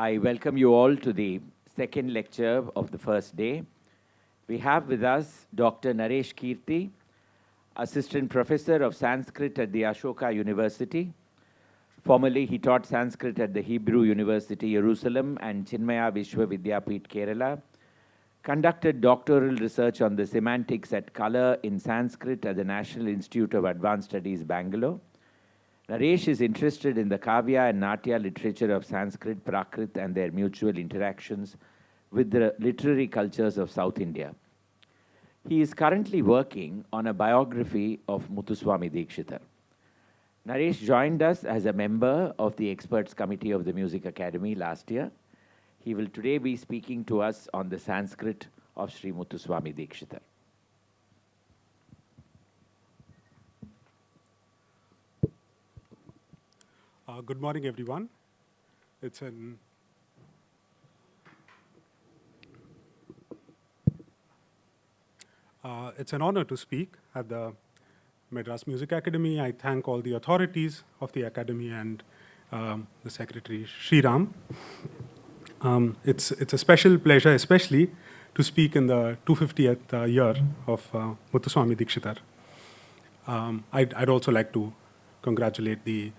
I welcome you all to the second lecture of the first day. We have with us Dr. Naresh Keerthi, Assistant Professor of Sanskrit at the Ashoka University. Formerly, he taught Sanskrit at the Hebrew University, Jerusalem, and Chinmaya Vishwa Vidyapeeth, Kerala. Conducted doctoral research on the semantics at color in Sanskrit at the National Institute of Advanced Studies, Bangalore. Naresh is interested in the Kavya and Natya literature of Sanskrit, Prakrit, and their mutual interactions with the literary cultures of South India. He is currently working on a biography of Muthuswāmi Dikshitar. Naresh joined us as a member of the Experts Committee of the Music Academy last year. He will today be speaking to us on the Sanskrit of Sri Muthuswāmi Dikshitar. Good morning, everyone. It's an honor to speak at the Madras Music Academy. I thank all the authorities of the Academy and the Secretary, Sriram. It's a special pleasure, especially to speak in the 250th year of Muthuswāmi Dikshitar. I'd also like to congratulate the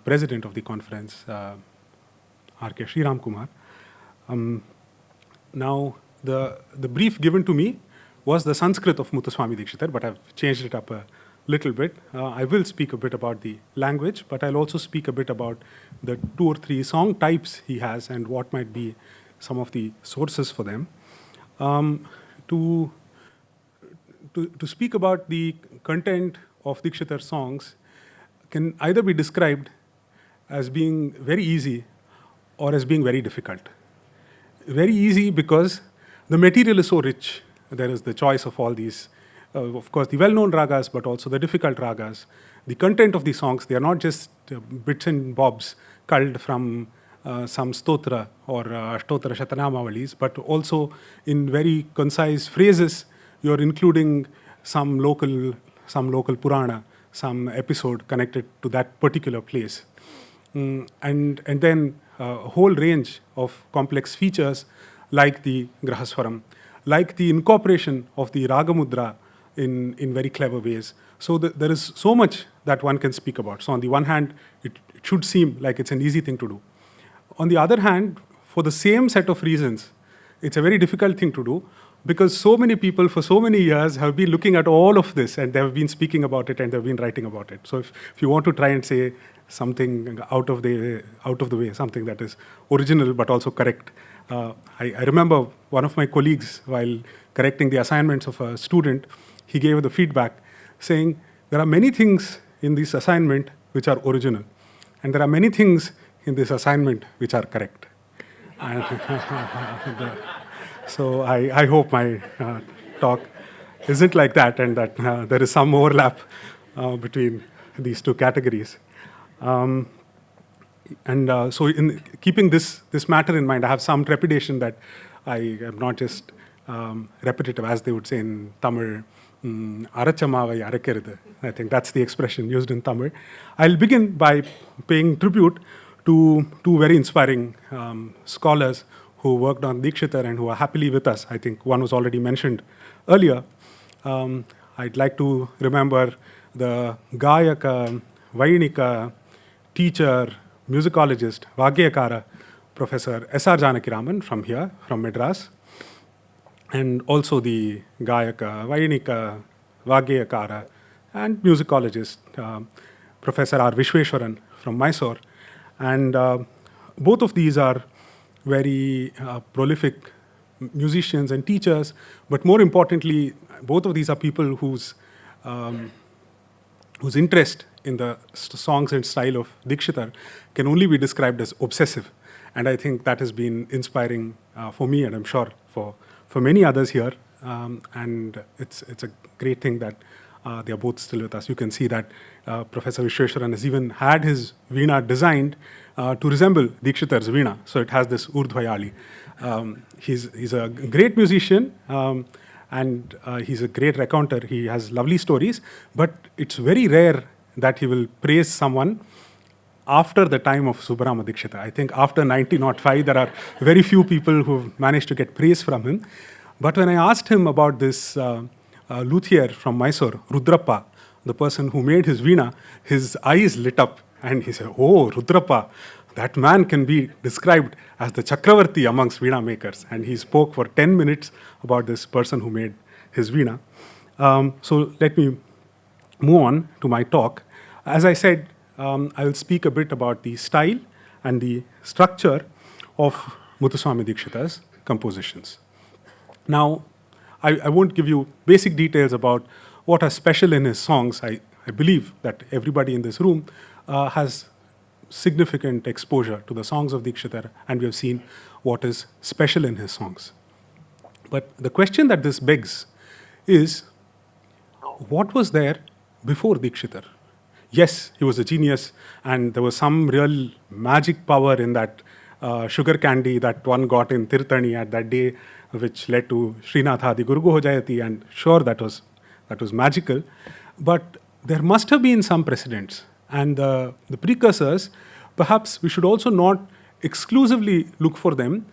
President of the conference, R.K. Sriram Kumar. Now, the brief given to me was the Sanskrit of Muthuswāmi Dikshitar, but I've changed it up a little bit. I will speak a bit about the language, but I'll also speak a bit about the 2 or 3 song types he has and what might be some of the sources for them. To speak about the content of Dikshitar songs can either be described as being very easy or as being very difficult. Very easy because the material is so rich. There is the choice of all these, of course, the well-known ragas, but also the difficult ragas. The content of the songs, they are not just bits and bobs culled from some stotra or stotra shatanamavalis, but also in very concise phrases, you're including some local Purana, some episode connected to that particular place. And then a whole range of complex features like the Grahaswaram, like the incorporation of the Ragamudra in very clever ways. So there is so much that one can speak about. So on the one hand, it should seem like it's an easy thing to do. On the other hand, for the same set of reasons, it's a very difficult thing to do, because so many people for so many years have been looking at all of this and they have been speaking about it and they've been writing about it. So if you want to try and say something out of the way, something that is original but also correct. I remember one of my colleagues, while correcting the assignments of a student, he gave the feedback saying, there are many things in this assignment which are original, and there are many things in this assignment which are correct. So I hope my talk isn't like that, and that there is some overlap between these two categories. So in keeping this matter in mind, I have some trepidation that I am not just repetitive, as they would say in Tamil, arachamavai arakirudhu. I think that's the expression used in Tamil. I'll begin by paying tribute to 2 very inspiring scholars who worked on Dikshitar and who are happily with us. I think one was already mentioned earlier. I'd like to remember the Gayaka, Vainika, teacher, musicologist, Vagyakara, Professor S.R. Janakiraman from here, from Madras, and also the Gayaka, Vainika, Vagyakara, and musicologist, Professor R. Vishweshwaran from Mysore. And both of these are very prolific musicians and teachers, but more importantly, both of these are people whose interest in the songs and style of Dikshitar can only be described as obsessive. And I think that has been inspiring for me, and I'm sure for many others here. And it's a great thing that they are both still with us. You can see that Professor Vishweshwaran has even had his veena designed to resemble Dikshitar's veena. So it has this urdhvayali. He's a great musician, and he's a great raconter. He has lovely stories, but it's very rare that he will praise someone after the time of Subrahma Dikshitar. I think after 1905, there are very few people who've managed to get praise from him. But when I asked him about this luthier from Mysore, Rudrappa, the person who made his veena, his eyes lit up and he said, "Oh, Rudrappa, that man can be described as the Chakravarti amongst veena makers." And he spoke for 10 minutes about this person who made his veena. So let me move on to my talk. As I said, I will speak a bit about the style and the structure of Muthuswāmi Dikshitar's compositions. Now, I won't give you basic details about what are special in his songs. I believe that everybody in this room has significant exposure to the songs of Dikshitar, and we have seen what is special in his songs. But the question that this begs is, what was there before Dikshitar? Yes, he was a genius, and there was some real magic power in that sugar candy that one got in Tirthani at that day, which led to Srinathadi Guru Ho Jayati, and sure, that was magical. But there must have been some precedents, and the precursors, perhaps we should also not exclusively look for them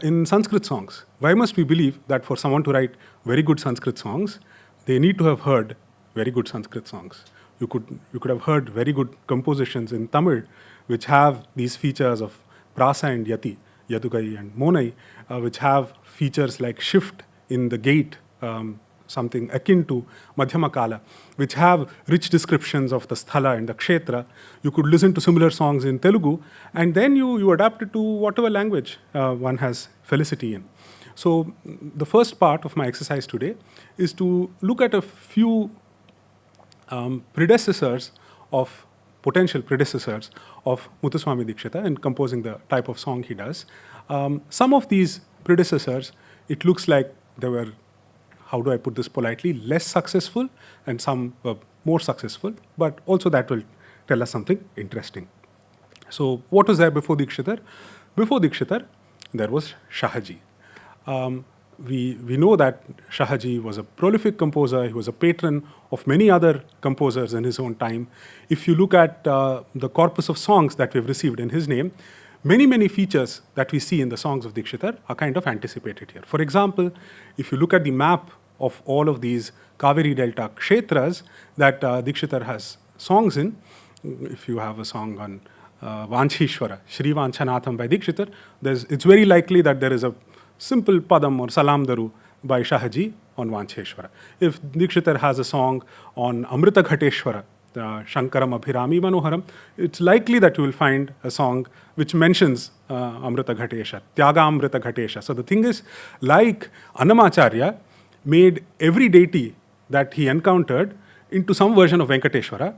in Sanskrit songs. Why must we believe that for someone to write very good Sanskrit songs, they need to have heard very good Sanskrit songs? You could have heard very good compositions in Tamil, which have these features of prasa and yati, yadugai and monai, which have features like shift in the gait, something akin to Madhyama Kala, which have rich descriptions of the sthala and the kshetra. You could listen to similar songs in Telugu, and then you adapt it to whatever language one has felicity in. So the first part of my exercise today is to look at a few potential predecessors of Muthuswāmi Dikshitar in composing the type of song he does. Some of these predecessors, it looks like they were, how do I put this politely, less successful, and some were more successful, but also that will tell us something interesting. So what was there before Dikshitar? Before Dikshitar, there was Shahaji. We know that Shahaji was a prolific composer. He was a patron of many other composers in his own time. If you look at the corpus of songs that we've received in his name, many features that we see in the songs of Dikshitar are kind of anticipated here. For example, if you look at the map of all of these Kaveri Delta kshetras that Dikshitar has songs in, if you have a song on Vanchishwara, Shri Vanchanatham by Dikshitar, it's very likely that there is a simple padam or salam daru by Shahaji on Vancheshwara. If Dikshitar has a song on Amrita Ghateshwara, Shankaram Abhirami Manoharam, it's likely that you will find a song which mentions Amrita Ghatesha, Tyaga Amrita Ghatesha. So the thing is, like Annamacharya made every deity that he encountered into some version of Venkateshwara,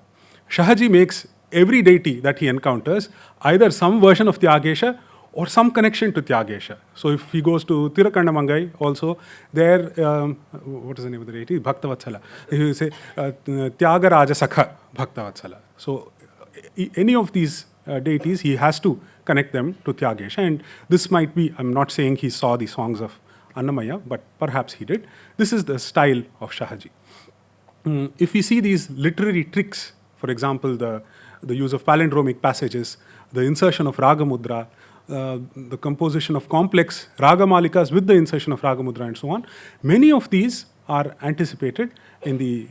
Shahaji makes every deity that he encounters either some version of Tyagesha or some connection to Tyagesha. So if he goes to Tirakandamangai also, there, what is the name of the deity? Bhaktavatsala. He will say Tyagaraja Sakha Bhaktavatsala. So any of these deities, he has to connect them to Tyagesha. And this might be, I'm not saying he saw the songs of Annamaya, but perhaps he did. This is the style of Shahaji. If we see these literary tricks, for example, the use of palindromic passages, the insertion of Ragamudra, the composition of complex Ragamalikas with the insertion of Ragamudra and so on, many of these are anticipated in the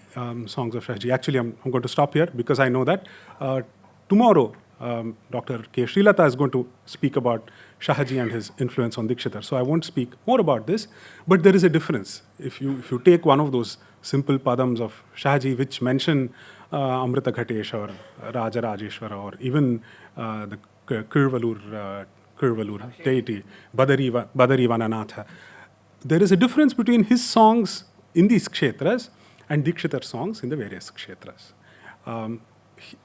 songs of Shahaji. Actually, I'm going to stop here because I know that tomorrow Dr. K. Srilata is going to speak about Shahaji and his influence on Dikshitar. So I won't speak more about this, but there is a difference. If you take one of those simple padams of Shahaji which mention Amrita Ghatesha or Raja Rajeshwara or even the Kirvalur deity, Badari Vananatha, there is a difference between his songs in these kshetras and Dikshitar songs in the various kshetras.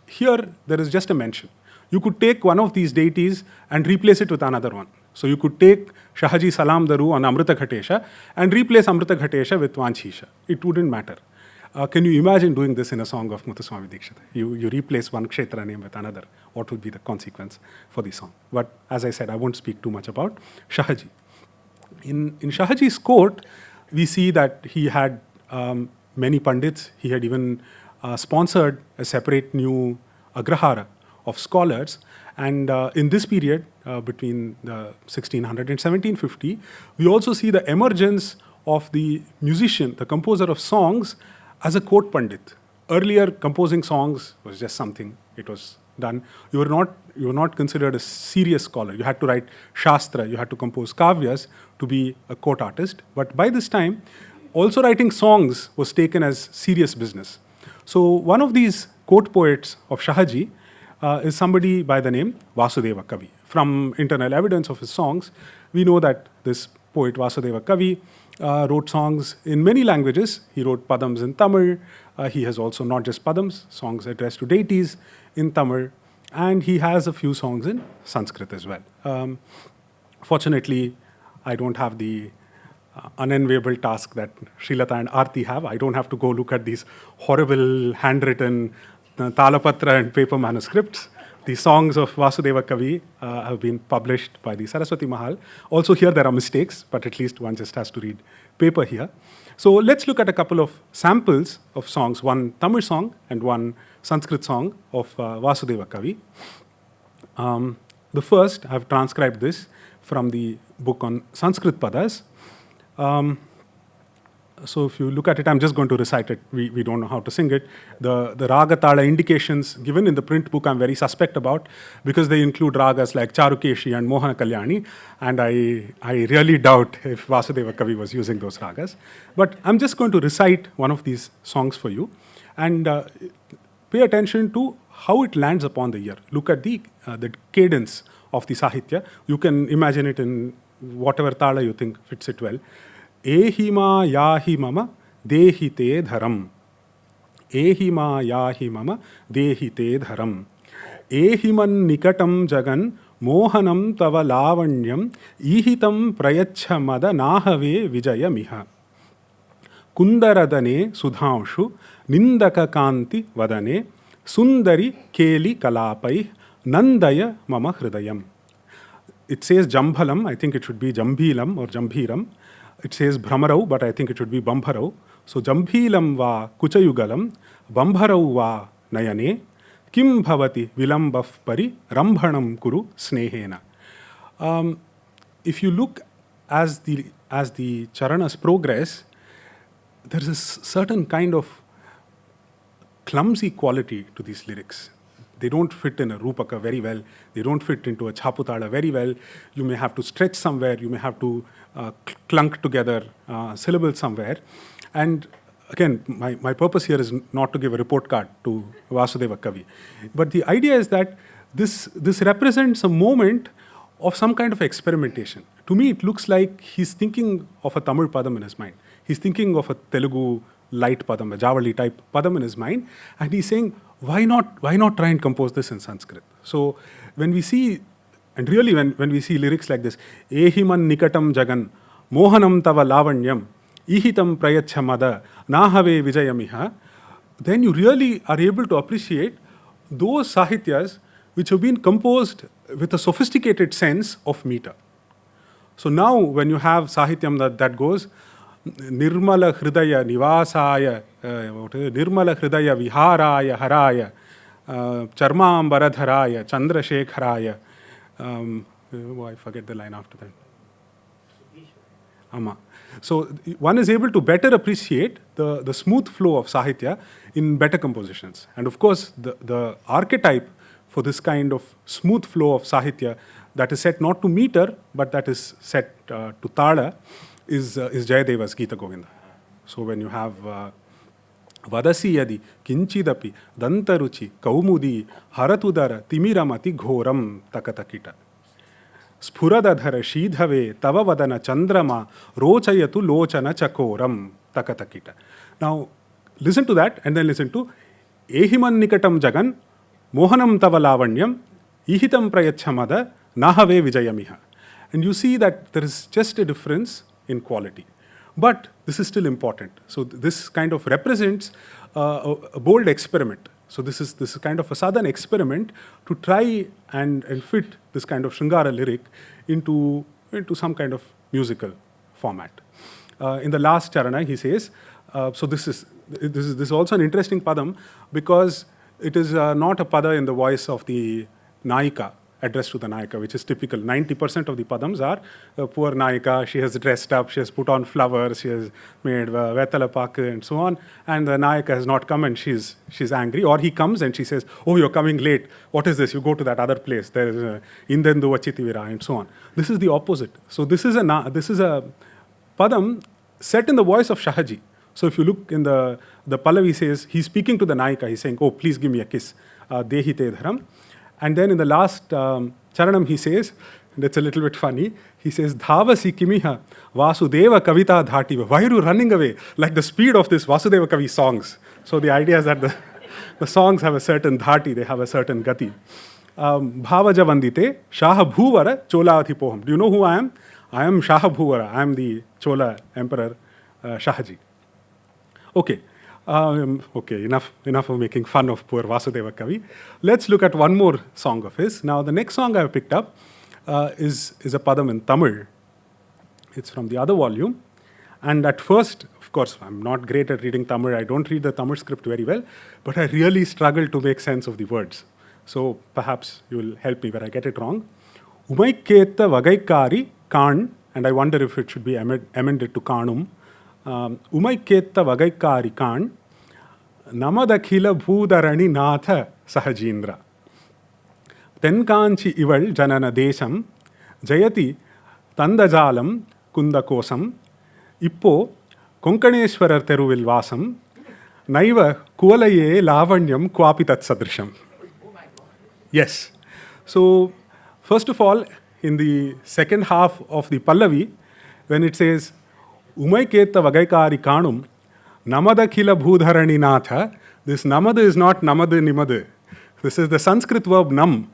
Here, there is just a mention. You could take one of these deities and replace it with another one. So you could take Shahaji Salam Daru on Amrita Ghatesha and replace Amrita Ghatesha with Vanchisha. It wouldn't matter. Can you imagine doing this in a song of Muthuswāmi Dikshitar? You replace one kshetra name with another. What would be the consequence for the song? But as I said, I won't speak too much about Shahaji. In Shahaji's court, we see that he had many pandits. He had even sponsored a separate new agrahara of scholars. And in this period, between the 1600 and 1750, we also see the emergence of the musician, the composer of songs, as a court pandit. Earlier, composing songs was just something, it was done. You were not considered a serious scholar. You had to write Shastra, you had to compose kavyas to be a court artist. But by this time, also writing songs was taken as serious business. So one of these court poets of Shahaji is somebody by the name Vasudeva Kavi. From internal evidence of his songs, we know that this poet Vasudeva Kavi wrote songs in many languages. He wrote padams in Tamil. He has also not just padams, songs addressed to deities in Tamil. And he has a few songs in Sanskrit as well. Fortunately, I don't have the unenviable task that Srilata and Aarti have. I don't have to go look at these horrible handwritten talapatra and paper manuscripts. The songs of Vasudeva Kavi have been published by the Saraswati Mahal. Also here there are mistakes, but at least one just has to read paper here. So let's look at a couple of samples of songs, one Tamil song and one Sanskrit song of Vasudeva Kavi. The first, I have transcribed this from the book on Sanskrit Padas. So if you look at it, I'm just going to recite it. We don't know how to sing it. The raga tala indications given in the print book I'm very suspect about, because they include ragas like Charukeshi and Mohana Kalyani, and I really doubt if Vasudeva Kavi was using those ragas. But I'm just going to recite one of these songs for you, and pay attention to how it lands upon the ear. Look at the cadence of the Sahitya. You can imagine it in whatever tala you think fits it well. Ehima yahi mama dehi te dharam. Ehima yahi mama dehi te dharam. Ehiman nikatam jagan mohanam tava lavanyam ihitam prayacha mada nahave vijayamiha. Kundaradane sudhanshu nindaka kanti vadane sundari keli kalapai nandaya mama hridayam. It says Jambhalam, I think it should be Jambhilam or Jambhiram. It says Bhramarau, but I think it should be Bambharau. So Jambhilam va Kuchayugalam, Bambharau va Nayane, Kim bhavati vilambaf pari rambhanam kuru snehena. If you look as the charanas progress, there is a certain kind of clumsy quality to these lyrics. They don't fit in a Rupaka very well. They don't fit into a Chaputala very well. You may have to stretch somewhere. You may have to clunk together syllables somewhere. And again, my purpose here is not to give a report card to Vasudeva Kavi. But the idea is that this represents a moment of some kind of experimentation. To me, it looks like he's thinking of a Tamil padam in his mind. He's thinking of a Telugu light padam, a Javali type padam in his mind. And he's saying, why not try and compose this in Sanskrit? So when we see, and really when we see lyrics like this, Ehiman nikatam jagan, mohanam tava lavanyam, ihitam prayacha mada, nahave vijayamiha, then you really are able to appreciate those sahityas which have been composed with a sophisticated sense of meter. So now when you have sahityam that goes, Nirmala Hridaya Nivasaya, Nirmala Hridaya Viharaya Haraya, Charmam Baradharaya, Chandrashekharaya. I forget the line after that. Ama. So one is able to better appreciate the smooth flow of Sahitya in better compositions. And of course, the archetype for this kind of smooth flow of Sahitya that is set not to meter, but that is set to Tala, is Jayadeva's Gita Govinda. So when you have Vadasi yadi kinchidapi dantaruchi kaumudi haratudara timiramati ghoram takatakita. Spuradadhara shidhave tava vadana chandrama rochayatu lochana chakoram takatakita. Now listen to that and then listen to Ehiman nikatam jagan mohanam tava lavanyam ihitam prayachamada nahave vijayamiha. And you see that there is just a difference in quality. But this is still important. So this kind of represents a bold experiment. So this is kind of a southern experiment to try and fit this kind of Shringara lyric into some kind of musical format. In the last charana, he says, so this is also an interesting padam because it is not a pada in the voice of the Nayika, addressed to the Nayika, which is typical. 90% of the padams are poor Nayika, she has dressed up, she has put on flowers, she has made Vetalapak and so on, and the Nayika has not come and she's angry. Or he comes and she says, oh, you're coming late, what is this? You go to that other place, there is Indendu Vachitivira and so on. This is the opposite. So this is a padam set in the voice of Shahaji. So if you look in the Pallavi says, he's speaking to the Nayika, he's saying, oh, please give me a kiss, Dehi te dharam. And then in the last charanam he says, and it's a little bit funny, he says, Dhavasi kimiha Vasudeva kavita dhativa. Why are you running away? Like the speed of this Vasudeva Kavi songs. So the idea is that the songs have a certain dhati, they have a certain gati. Bhavaja vandite, Shaha Bhuvara, Chola Athipoham. Do you know who I am? I am Shaha Bhuvara. I am the Chola Emperor Shahaji. Okay. Okay, enough of making fun of poor Vasudeva Kavi. Let's look at one more song of his. Now, the next song I have picked up is a padam in Tamil. It's from the other volume. And at first, of course, I'm not great at reading Tamil. I don't read the Tamil script very well, but I really struggle to make sense of the words. So perhaps you will help me where I get it wrong. Umaiketa vagaikari kan, and I wonder if it should be amended to kanum. Umaiketa vagaikari kan, Namadakhila Bhudarani Natha Sahajindra. Tenkanchi ival janana desam, Jayati Tandajalam Kundakosam, Ippo Konkaneshwarar Teruvil Vasam, Naiva Kualaye Lavanyam Kwapitat Sadrisham. Yes. So, first of all, in the second half of the Pallavi, when it says, Umaiketa Vagaikari Kanum, Namadakhila Bhudharani Natha, this Namad is not Namad Nimad. This is the Sanskrit verb nam.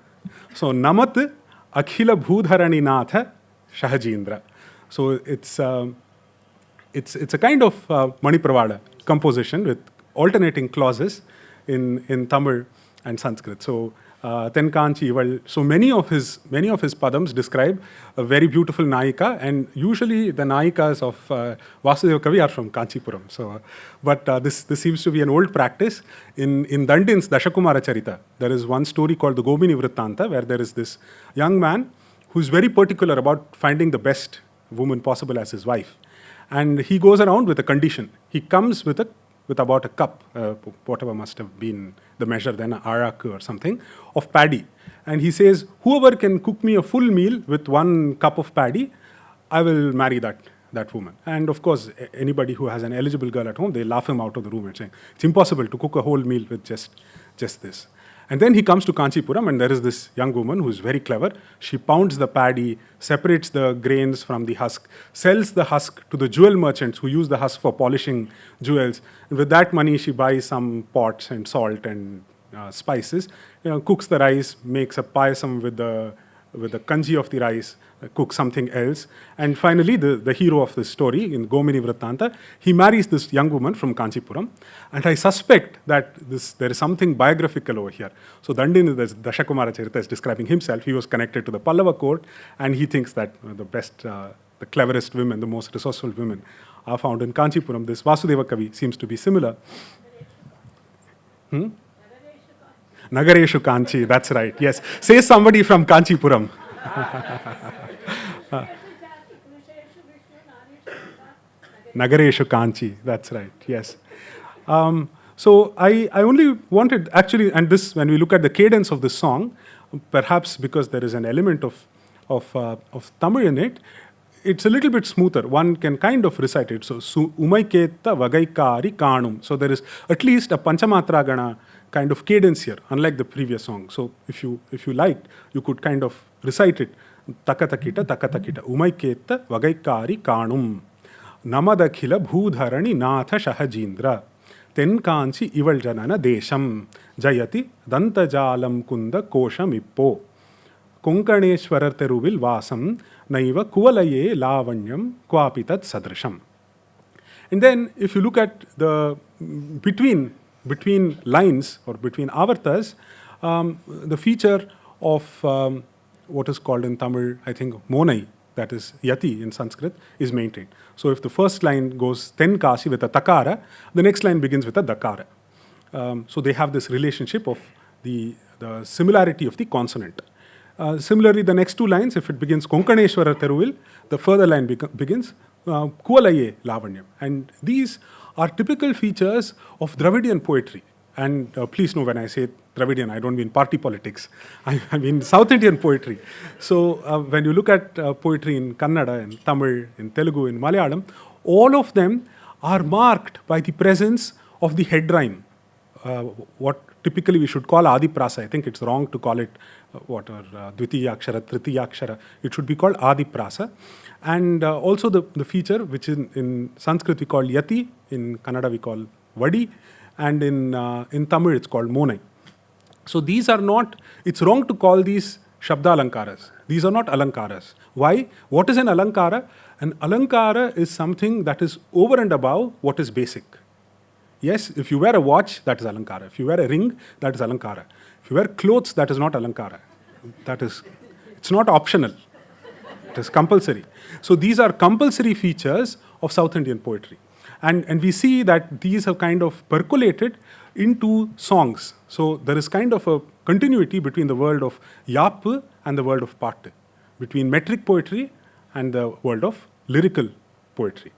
So Namat Akhila Bhudharani Natha Shahajindra. So it's a kind of Manipravada composition with alternating clauses in Tamil and Sanskrit. So Tenkanchi, well, so many of his padams describe a very beautiful Nayika, and usually the Nayikas of Vasudeva Kavi are from Kanchipuram. So, but this seems to be an old practice. In Dandin's Dashakumara Charita, there is one story called the Gomini Vrittanta, where there is this young man who is very particular about finding the best woman possible as his wife. And he goes around with a condition. He comes with about a cup, whatever must have been the measure then, arak or something, of paddy. And he says, whoever can cook me a full meal with 1 cup of paddy, I will marry that woman. And of course, anybody who has an eligible girl at home, they laugh him out of the room and saying, it's impossible to cook a whole meal with just this. And then he comes to Kanchipuram, and there is this young woman who is very clever. She pounds the paddy, separates the grains from the husk, sells the husk to the jewel merchants who use the husk for polishing jewels. And with that money, she buys some pots and salt and spices, cooks the rice, makes a payasam with the kanji of the rice, cooks something else. And finally, the hero of the story in Gomini Vrittanta, he marries this young woman from Kanchipuram. And I suspect that there is something biographical over here. So Dandin, the Dashakumara Charita, is describing himself. He was connected to the Pallava court, and he thinks that the best, the cleverest women, the most resourceful women are found in Kanchipuram. This Vasudeva Kavi seems to be similar. Nagareshu Kanchi, that's right, yes. Say somebody from Kanchipuram. Nagareshu Kanchi, that's right, yes. So I only wanted, actually, and this, when we look at the cadence of this song, perhaps because there is an element of Tamil in it, it's a little bit smoother. One can kind of recite it. So, Umaiketa Vagaikari Kanum. So there is at least a Panchamatra Gana kind of cadence here, unlike the previous song. So if you liked, you could kind of recite it. Takatakita, takatakita. Umaiketa Vagaikari Kanum. Namadakhila Bhudharani Natha Shahajindra. Tenkanchi Ival Janana Desham. Jayati Dantajalam Kunda Kosham Ippo. Konkaneshwarar Teruvil Vasam. Naiva Kuvalaye Lavanyam Kwapitat Sadrisham. And then if you look at the between lines or between avartas, the feature of what is called in Tamil, I think, monai, that is yati in Sanskrit, is maintained. So if the first line goes ten kasi with a takara, the next line begins with a dakara. So they have this relationship of the similarity of the consonant. Similarly, the next two lines, if it begins Konkaneshwara Teruvil, the further line begins Kuvalaye Lavanyam. And these are typical features of Dravidian poetry. And please know when I say Dravidian, I don't mean party politics. I mean South Indian poetry. So when you look at poetry in Kannada, in Tamil, in Telugu, in Malayalam, all of them are marked by the presence of the head rhyme. What typically we should call Adi Prasa. I think it's wrong to call it Dvitiya Akshara, Tritiya Akshara. It should be called Adi Prasa. And also the feature, which in Sanskrit we call Yati, in Kannada we call Vadi, and in Tamil it's called Monai. So these are not, it's wrong to call these Shabda Alankaras. These are not Alankaras. Why? What is an Alankara? An Alankara is something that is over and above what is basic. Yes, if you wear a watch, that is Alankara. If you wear a ring, that is Alankara. If you wear clothes, that is not Alankara. It's not optional. It is compulsory. So these are compulsory features of South Indian poetry. And we see that these have kind of percolated into songs. So there is kind of a continuity between the world of Yap and the world of Pat, between metric poetry and the world of lyrical poetry.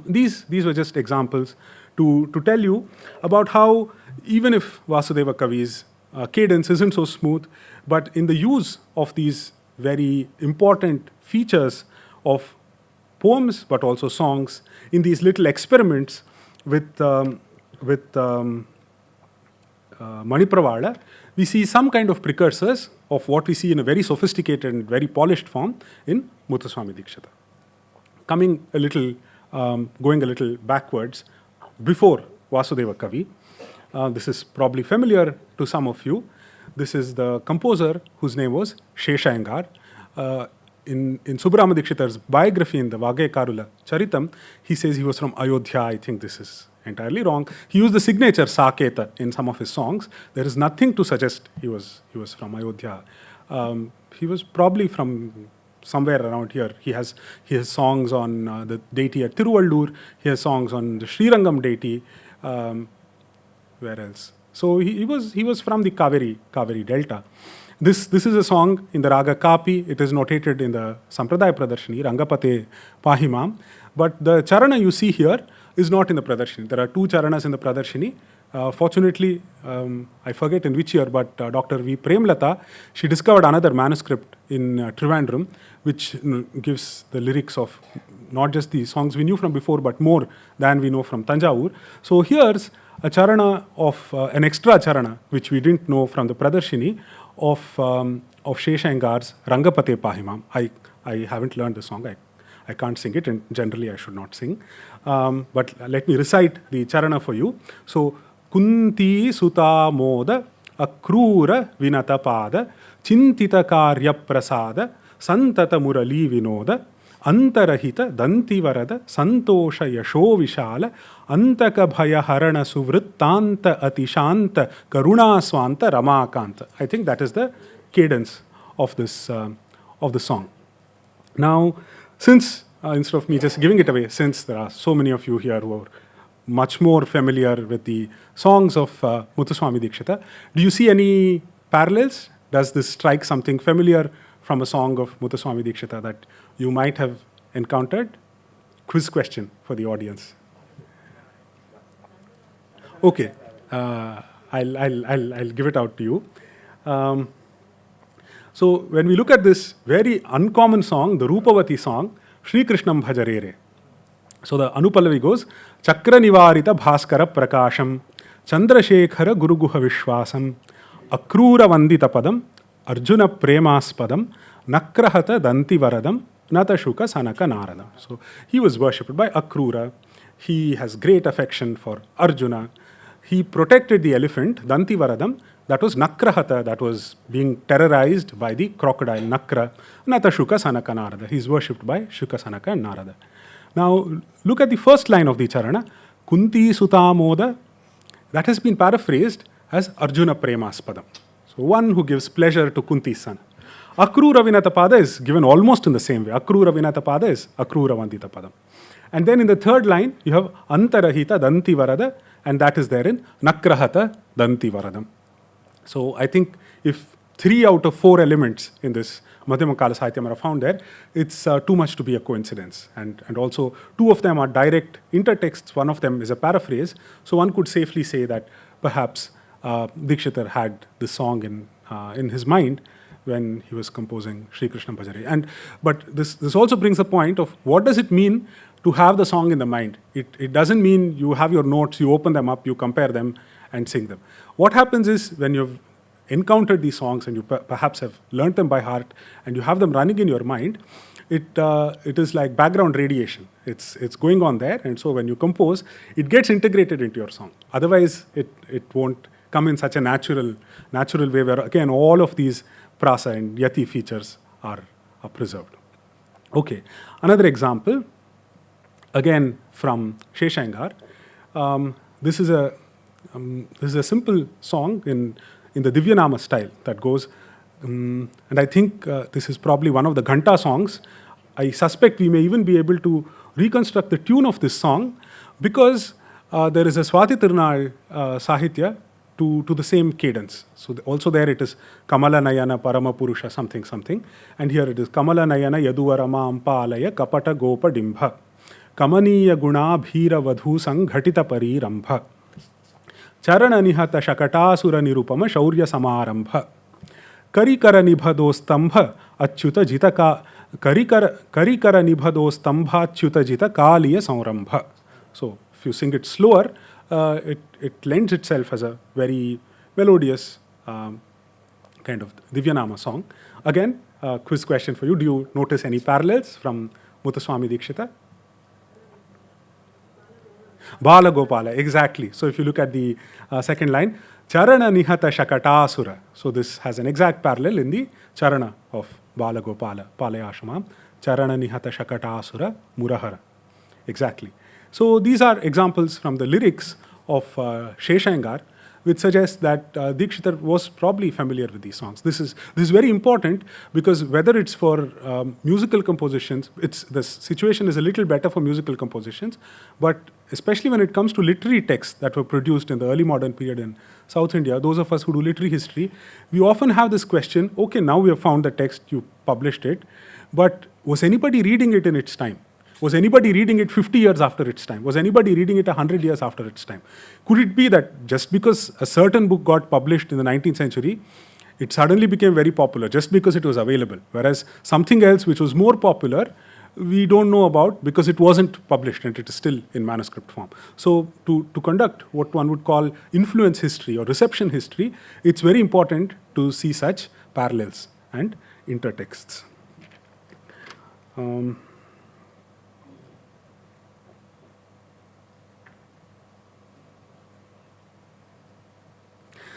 These were just examples to tell you about how even if Vasudeva Kavi's cadence isn't so smooth, but in the use of these very important features of poems but also songs, in these little experiments with Manipravala, we see some kind of precursors of what we see in a very sophisticated and very polished form in Muthuswāmi Dikshitar. Going a little backwards, before Vasudeva Kavi, this is probably familiar to some of you. This is the composer whose name was Seshayyangar. In Subramaniya Dikshitar's biography in the Vage Karula Charitam, he says he was from Ayodhya. I think this is entirely wrong. He used the signature Saketa in some of his songs. There is nothing to suggest he was from Ayodhya. He was probably from somewhere around here. He has songs on the deity at Tiruvallur. He has songs on the Srirangam deity. Where else? So he was from the Kaveri Delta. This is a song in the Raga Kapi. It is notated in the Sampradaya Pradarshini, Rangapate Pahimam. But the charana you see here is not in the Pradarshini. There are two charanas in the Pradarshini. Fortunately, I forget in which year, but Dr. V. Premlata, she discovered another manuscript in Trivandrum, which gives the lyrics of not just the songs we knew from before, but more than we know from Tanjavur. So here's a charana of an extra charana, which we didn't know from the Pradarshini, of Sheshayangar's Rangapate Pahimam. I haven't learned the song. I can't sing it, and generally I should not sing. But let me recite the charana for you. So, Kunti Suta Moda Akrura Vinata Pada Chintita Karya Prasada Santata Murali Vinoda Antarahita Dantivarada Santosha Yasho Vishala Antaka Bhaya Harana Suvrittanta Atishanta Karuna Swanta Ramakanta. I think that is the cadence of this of the song. Now, since instead of me just giving it away, since there are so many of you here who are much more familiar with the songs of Muthuswāmi Dikshitar, do you see any parallels? Does this strike something familiar from a song of Muthuswāmi Dikshitar that you might have encountered? Quiz question for the audience. Okay, I'll give it out to you. So when we look at this very uncommon song, the Rupavati song, Shri Krishnam Bhajarere. So the Anupallavi goes, Chakra Nivarita Bhaskara Prakasham, Chandrashekhara Guru Guha Vishwasam, Akrura Vandita Padam, Arjuna Premaspadam, Nakrahata Danti Varadam, Natashuka Sanaka Naradam. So he was worshipped by Akrura. He has great affection for Arjuna. He protected the elephant, Danti Varadam. That was Nakrahata, that was being terrorized by the crocodile Nakra. Natashuka Sanaka Narada. He is worshipped by Shuka Sanaka and Narada. Now, look at the first line of the charana. Kunti Suta Moda. That has been paraphrased as Arjuna Premaspadam. So, one who gives pleasure to Kunti's son. Akrura Vinatapada is given almost in the same way. Akrura Vinatapada is Akrura Vandita Padam. And then in the third line, you have Antarahita Danti Varada and that is there in Nakrahata Danti Varadam. So I think if 3 out of 4 elements in this Madhyamakala Sahityam are found there, it's too much to be a coincidence. And also 2 of them are direct intertexts, 1 of them is a paraphrase. So one could safely say that perhaps Dikshitar had this song in his mind when he was composing Sri Krishna Bhajare. But this also brings the point of what does it mean to have the song in the mind. It doesn't mean you have your notes, you open them up, you compare them and sing them. What happens is when you've encountered these songs and you perhaps have learnt them by heart and you have them running in your mind, it is like background radiation. It's going on there, and so when you compose, it gets integrated into your song. Otherwise, it won't come in such a natural way where again all of these prasa and yati features are preserved. Okay, another example, again from Seshayyangar. This is a simple song in the Divyanama style that goes, and I think this is probably one of the Ghanta songs. I suspect we may even be able to reconstruct the tune of this song because there is a Swati Tirunal Sahitya to the same cadence. So also there it is Kamala Nayana Parama Purusha something something, and here it is Kamala Nayana Yaduvarama Ampalaya Kapata Gopa Dimbha Kamaniya Guna Bhira Vadhu Sanghatita Parirambha Charana Nihata Shakatasura Nirupama Shaurya Samarambha Karikara Nibhadostambha Achyuta Jitaka Karikara Nibhadostambha Achyuta Jita Kaliya Saurambha. So if you sing it slower, it lends itself as a very melodious kind of Divyanama song. Again, quiz question for you. Do you notice any parallels from Muthuswāmi Dikshitar? Bala Gopala, exactly. So if you look at the second line, Charana Nihata Shakatasura. So this has an exact parallel in the Charana of Bala Gopala, Palayashamam. Charana Nihata Shakatasura Murahara. Exactly. So these are examples from the lyrics of Seshayyangar, which suggests that Dikshitar was probably familiar with these songs. This is very important because whether it's for musical compositions, the situation is a little better for musical compositions, but especially when it comes to literary texts that were produced in the early modern period in South India, those of us who do literary history, we often have this question, okay, now we have found the text, you published it, but was anybody reading it in its time? Was anybody reading it 50 years after its time? Was anybody reading it 100 years after its time? Could it be that just because a certain book got published in the 19th century, it suddenly became very popular just because it was available, whereas something else which was more popular, we don't know about because it wasn't published and it is still in manuscript form. So to conduct what one would call influence history or reception history, it's very important to see such parallels and intertexts.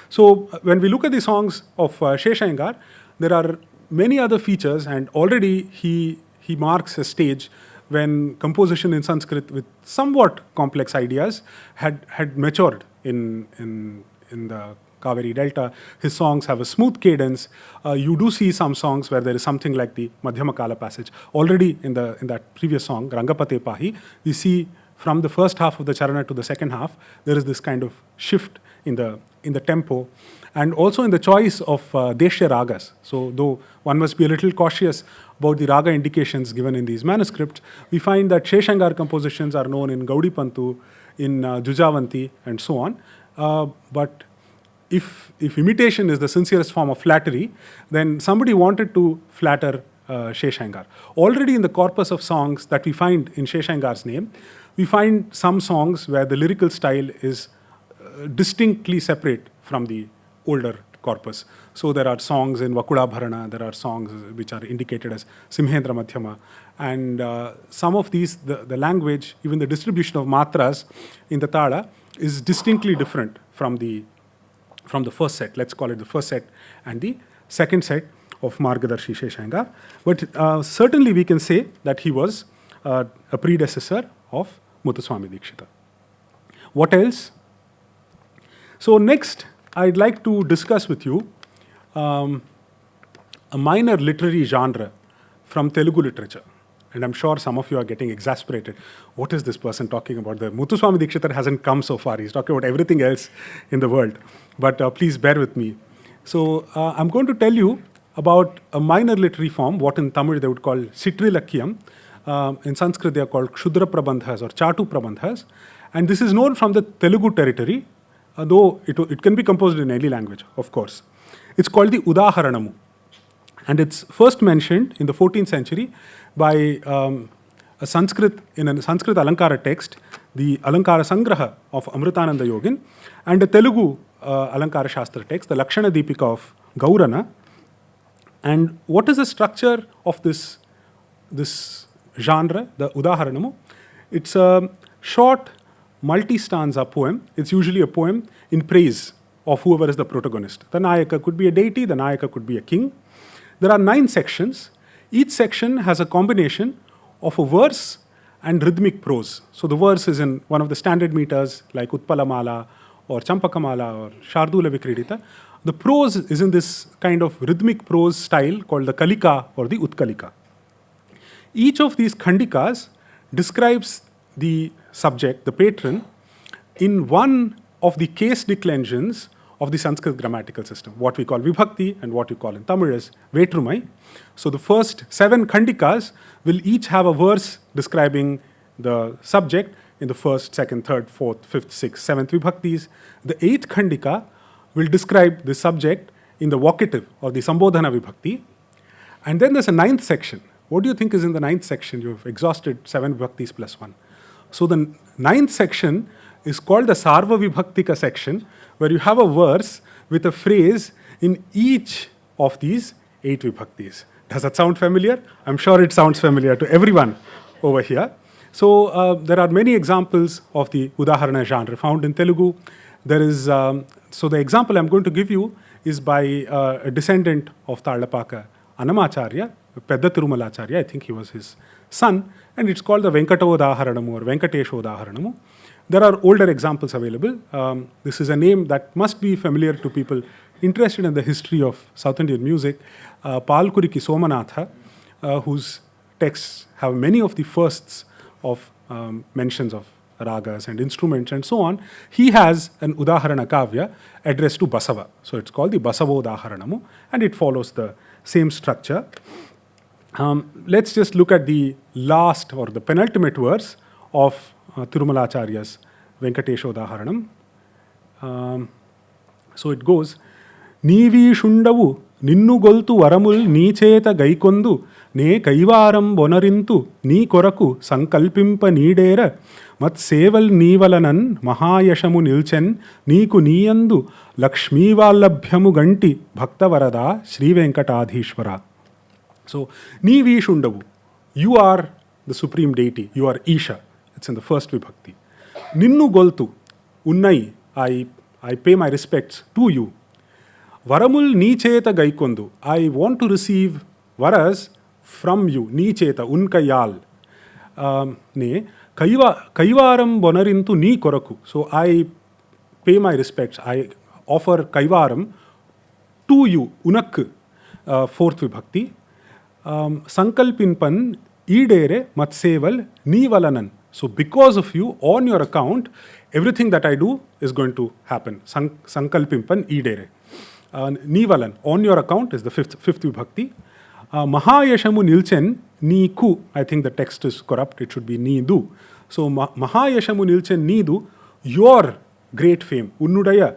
So when we look at the songs of Seshayyangar, there are many other features, and already he marks a stage when composition in Sanskrit with somewhat complex ideas had matured in the Kaveri Delta. His songs have a smooth cadence. You do see some songs where there is something like the Madhyamakala passage. Already in that previous song, Rangapate Pahi, we see from the first half of the charana to the second half, there is this kind of shift in the tempo, and also in the choice of Deshya ragas. So though one must be a little cautious about the raga indications given in these manuscripts, we find that Seshayyangar compositions are known in Gaudi Pantu, in Jujavanti, and so on. But if imitation is the sincerest form of flattery, then somebody wanted to flatter Seshayyangar. Already in the corpus of songs that we find in Seshayyangar's name, we find some songs where the lyrical style is distinctly separate from the older corpus. So there are songs in Udaharana, there are songs which are indicated as Simhendra Madhyama, and some of these, the language, even the distribution of matras in the Tala is distinctly different from the first set. Let's call it the first set and the second set of Margadarshi Seshayyangar. But certainly we can say that he was a predecessor of Muthuswāmi Dikshitar. What else? So next, I'd like to discuss with you a minor literary genre from Telugu literature. and I'm sure some of you are getting exasperated. What is this person talking about? The Muthuswāmi Dikshitar hasn't come so far. He's talking about everything else in the world. But please bear with me. So I'm going to tell you about a minor literary form, what in Tamil they would call Sitrilakyam. In Sanskrit they are called Kshudra Prabandhas or Chatu Prabandhas. And this is known from the Telugu territory, though it can be composed in any language, of course. It's called the Udaharanamu. And it's first mentioned in the 14th century by in a Sanskrit Alankara text, the Alankara Sangraha of Amritananda Yogin, and the Telugu Alankara Shastra text, the Lakshana Deepika of Gaurana. And what is the structure of this genre, the Udaharanamu? It's a short multi-stanza poem. It's usually a poem in praise of whoever is the protagonist. The Nayaka could be a deity, the Nayaka could be a king. There are 9 sections. Each section has a combination of a verse and rhythmic prose. So the verse is in one of the standard meters like Utpalamala or Champakamala or Shardula Vikridita. The prose is in this kind of rhythmic prose style called the Kalika or the Utkalika. Each of these Khandikas describes the subject, the patron, in one of the case declensions of the Sanskrit grammatical system, what we call Vibhakti and what we call in Tamil as Vetrumai. So the first 7 Khandikas will each have a verse describing the subject in the first, second, third, fourth, fifth, sixth, seventh Vibhaktis. The 8th Khandika will describe the subject in the vocative or the Sambodhana Vibhakti. And then there's a 9th section. What do you think is in the 9th section? You've exhausted 7 Vibhaktis plus 1. So the 9th section is called the Sarva Vibhaktika section, where you have a verse with a phrase in each of these 8 Vibhaktis. Does that sound familiar? I'm sure it sounds familiar to everyone over here. So there are many examples of the Udaharana genre found in Telugu. There is, so the example I'm going to give you is by a descendant of Tarlapaka Annamacharya, Pedda Tirumalacharya, I think he was his son, and it's called the Venkatodaharanamu or Venkateshodaharanamu. There are older examples available. This is a name that must be familiar to people interested in the history of South Indian music. Palkuriki Somanatha, whose texts have many of the firsts of mentions of ragas and instruments and so on. He has an Udaharana Kavya addressed to Basava. So it's called the Basavodaharanamu, and it follows the same structure. Let's just look at the last or the penultimate verse of Tirumalacharya's Venkateshodaharanam. So it goes, Nivi Shundavu, Ninnu Goltu Varamul, Nicheta Gaikondu, Ne Kaivaram Bonarintu, Ni Koraku, Sankalpimpa Nidera, Mat Seval Nivalanan, Mahayashamu Nilchen, Niku Niyandu, Lakshmi Vallabhyamu Ganti, Bhakta Varada, Sri Venkatadhishvara. So, Nivi Shundavu, you are the supreme deity, you are Isha. It's in the first Vibhakti. Ninnu Goltu, Unnai, I pay my respects to you. Varamul Nicheta Gaikondu, I want to receive varas from you. Nicheta, Unkayal. Ne, Kaivaram Bonarintu Ni Koraku. So I pay my respects, I offer Kaivaram to you, Unak, fourth Vibhakti. Sankalpinpan Idere Matseval Nivalanan. So because of you, on your account, everything that I do is going to happen. Sankalpimpan Idere. Nivalan, on your account, is the fifth Vibhakti. Mahayashamu Nilchen Niku. I think the text is corrupt, it should be Nidu. So Mahayashamu Nilchen Nidu, your great fame, Unnudaya,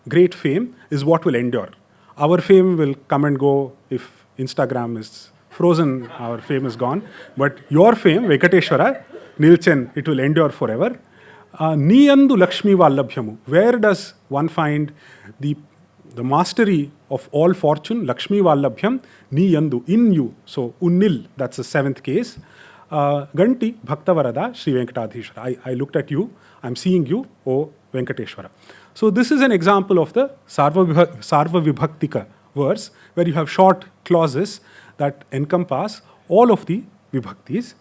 great fame, is what will endure. Our fame will come and go. If Instagram is frozen, our fame is gone. But your fame, Venkateshwara, Nilchen, it will endure forever. Niyandu Lakshmi Vallabhyamu. Where does one find the mastery of all fortune? Lakshmi Vallabhyam, Niyandu, in you. So Unnil, that's the 7th case. Ganti Bhakta Varada, Sri Venkatadhishvara. I looked at you, I'm seeing you, O Venkateshwara. So this is an example of the Sarva Vibhaktika verse, where you have short clauses that encompass all of the Vibhaktis.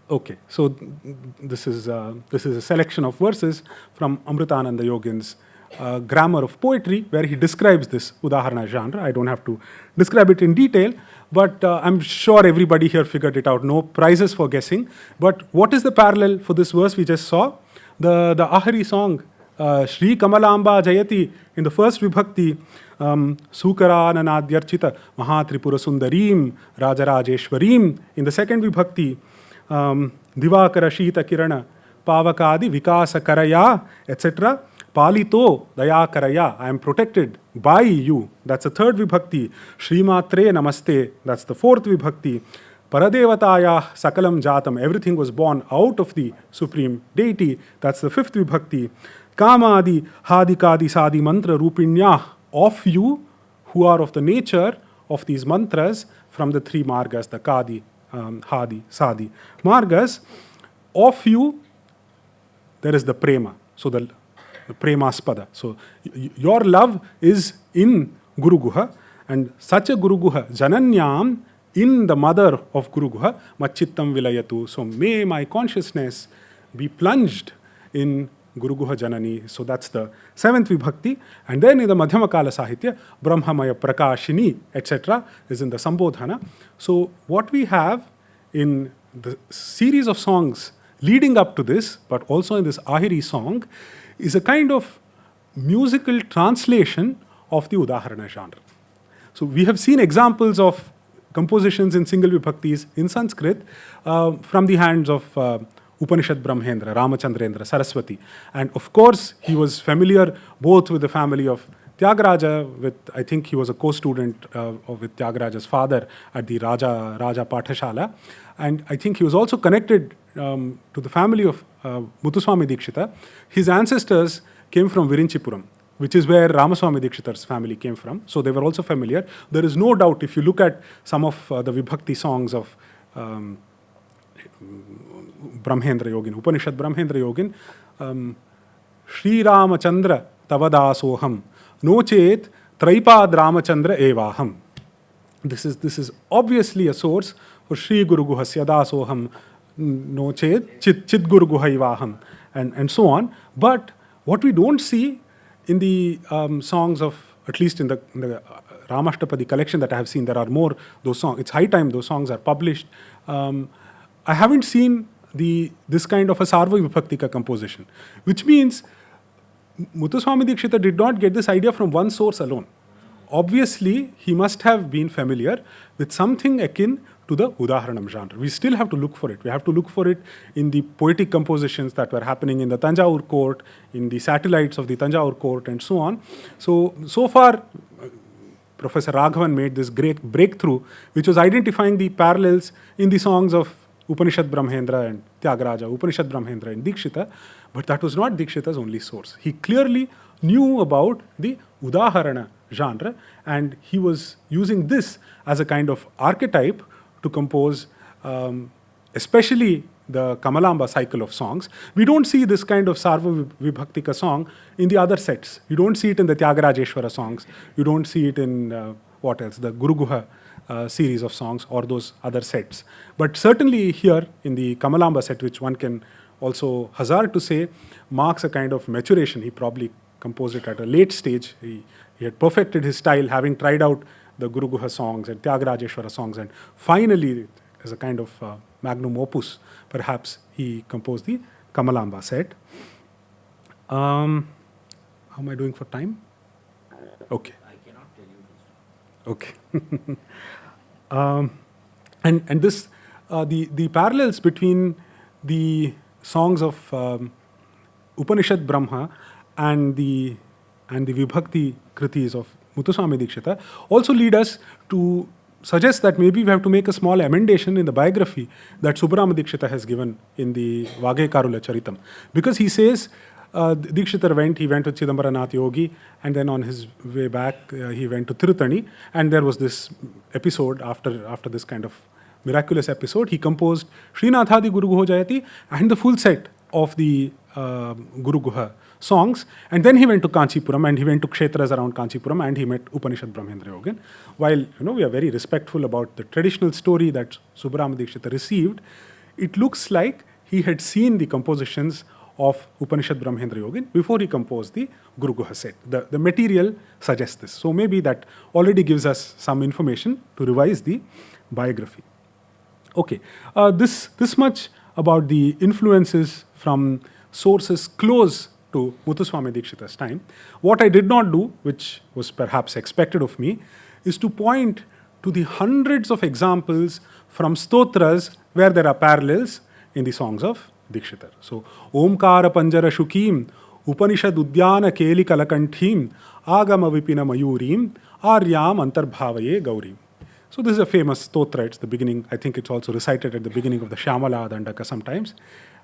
Okay, so this is a selection of verses from Amritananda Yogin's grammar of poetry, where he describes this Udaharana genre. I don't have to describe it in detail, but I'm sure everybody here figured it out. No prizes for guessing. But what is the parallel for this verse we just saw? The Ahari song, Shri Kamalamba Jayati, in the first Vibhakti, Sukarananadyarchita Mahatripura Sundarim Rajarajeshwarim. In the second Vibhakti, Divakara Shita Kirana Pavakadi Vikasa Karaya, etc. Palito Dayakaraya, I am protected by you. That's the third Vibhakti. Srimatre Namaste, that's the fourth Vibhakti. Paradevataya Sakalam Jatam, everything was born out of the Supreme Deity. That's the fifth Vibhakti. Kamadi Hadikadi Sadi Mantra Rupinya, of you, who are of the nature of these mantras from the three margas, the Kadi, Hadi, Sadi margas. Of you, there is the prema. So the premaspada. So your love is in Guru Guha, and such a Guru Guha, Jananyam, in the mother of Guru Guha, Machittam Vilayatu. So may my consciousness be plunged in Guru Guha Janani. So that's the seventh Vibhakti. And then in the Madhyamakala Sahitya, Brahmamaya Prakashini, etc. is in the Sambodhana. So what we have in the series of songs leading up to this, but also in this Ahiri song, is a kind of musical translation of the Udaharana genre. So we have seen examples of compositions in single vibhaktis in Sanskrit from the hands of Upanishad Brahmendra, Ramachandrendra, Saraswati. And of course, he was familiar both with the family of Tyagaraja, I think he was a co-student with Tyagaraja's father at the Raja Pathashala. And I think he was also connected to the family of Muthuswāmi Dikshitar. His ancestors came from Virinchipuram, which is where Ramaswami Dikshitar's family came from. So they were also familiar. There is no doubt, if you look at some of the Vibhakti songs of Brahmendra Yogin, Upanishad Brahmendra Yogin, Shri Ramachandra Tavadasoham, Nochet Traipad Ramachandra Evaham. This is obviously a source for Shri Guru Guhasya Dasoham, Nochet Chit Guru Guhaivaham, and so on. But what we don't see in the songs of, at least in the Ramashtapadi collection that I have seen, there are more those songs. It's high time those songs are published. I haven't seen this kind of a Sarva Vibhaktika composition, which means Muthuswāmi Dikshitar did not get this idea from one source alone. Obviously, he must have been familiar with something akin to the Udaharanam genre. We still have to look for it. We have to look for it in the poetic compositions that were happening in the Tanjavur court, in the satellites of the Tanjavur court, and so on. So far, Professor Raghavan made this great breakthrough, which was identifying the parallels in the songs of Upanishad Brahmendra and Tyagaraja, Upanishad Brahmendra and Dikshita, but that was not Dikshita's only source. He clearly knew about the Udaharana genre, and he was using this as a kind of archetype to compose especially the Kamalamba cycle of songs. We don't see this kind of Sarva Vibhaktika song in the other sets. You don't see it in the Tyagarajeshwara songs. You don't see it in, what else, the Guru Guha series of songs or those other sets. But certainly here in the Kamalamba set, which one can also hazard to say marks a kind of maturation. He probably composed it at a late stage. He had perfected his style, having tried out the Guru Guha songs and Tyagarajeshwara songs, and finally, as a kind of magnum opus, perhaps he composed the Kamalamba set. How am I doing for time? Okay. I cannot tell you Okay. to stop. And this, the parallels between the songs of Upanishad Brahma and the Vibhakti Kritis of Muthuswāmi Dikshitar also lead us to suggest that maybe we have to make a small amendation in the biography that Subbarama Dikshitar has given in the Vage Karula Charitam. Because he says Dikshitar he went to Chidambaranath Yogi, and then on his way back he went to Tirutani, and there was this episode after this kind of miraculous episode. He composed Srinathadi Guru Guho Jayati and the full set of the Guru Guha songs, and then he went to Kanchipuram and he went to Kshetras around Kanchipuram and he met Upanishad Brahmendra Yogin. While we are very respectful about the traditional story that Subbarama Dikshitar received, it looks like he had seen the compositions of Upanishad Brahmendra Yogin before he composed the Guru Guha set. The material suggests this. So maybe that already gives us some information to revise the biography. Okay, this much about the influences from sources close to Muthuswāmi Dikshitar's time. What I did not do, which was perhaps expected of me, is to point to the hundreds of examples from stotras where there are parallels in the songs of Dikshitar. So, Omkara Panjara Shukim, Upanishad Udyana Keli Kalakanthim, Agama Vipina Mayurim, Aryam Antarbhavaye Gaurim. So this is a famous stotra. It's the beginning. I think it's also recited at the beginning of the Shyamala Dandaka sometimes.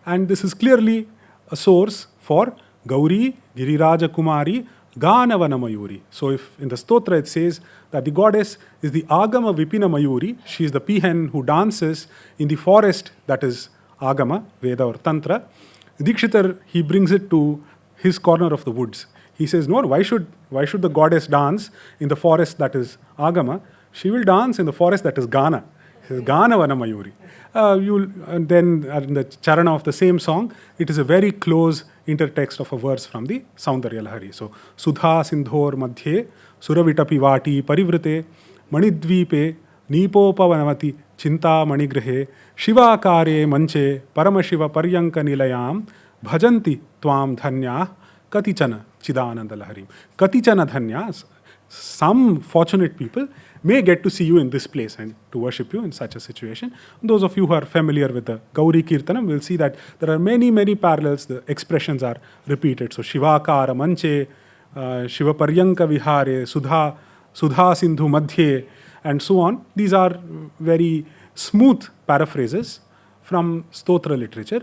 And this is clearly a source for Gauri, Giriraja Kumari, Ganavana Mayuri. So if in the stotra it says that the goddess is the Agama Vipina Mayuri, she is the peahen who dances in the forest that is Agama, Veda or Tantra. Dikshitar, he brings it to his corner of the woods. He says, no, why should the goddess dance in the forest that is Agama? She will dance in the forest that is Gana. Ganavana Mayuri. And then in the charana of the same song, it is a very close intertext of a verse from the Saundarya Lahari. So, Sudha Sindhor Madhye, Suravitapi Vati Parivrite, Manidvipe, Nipopavanavati, Chinta Manigrehe, Shiva Kare Manche, Paramashiva Paryanka Nilayam, Bhajanti Tvam Dhanya, Katichana Chidananda Laharim. Katichana Dhanyas, some fortunate people may get to see you in this place and to worship you in such a situation. Those of you who are familiar with the Gauri Kirtanam will see that there are many, many parallels. The expressions are repeated. So, Shivakara Manche, Shiva Paryanka Vihare, Sudha Sindhu Madhye, and so on. These are very smooth paraphrases from Stotra literature.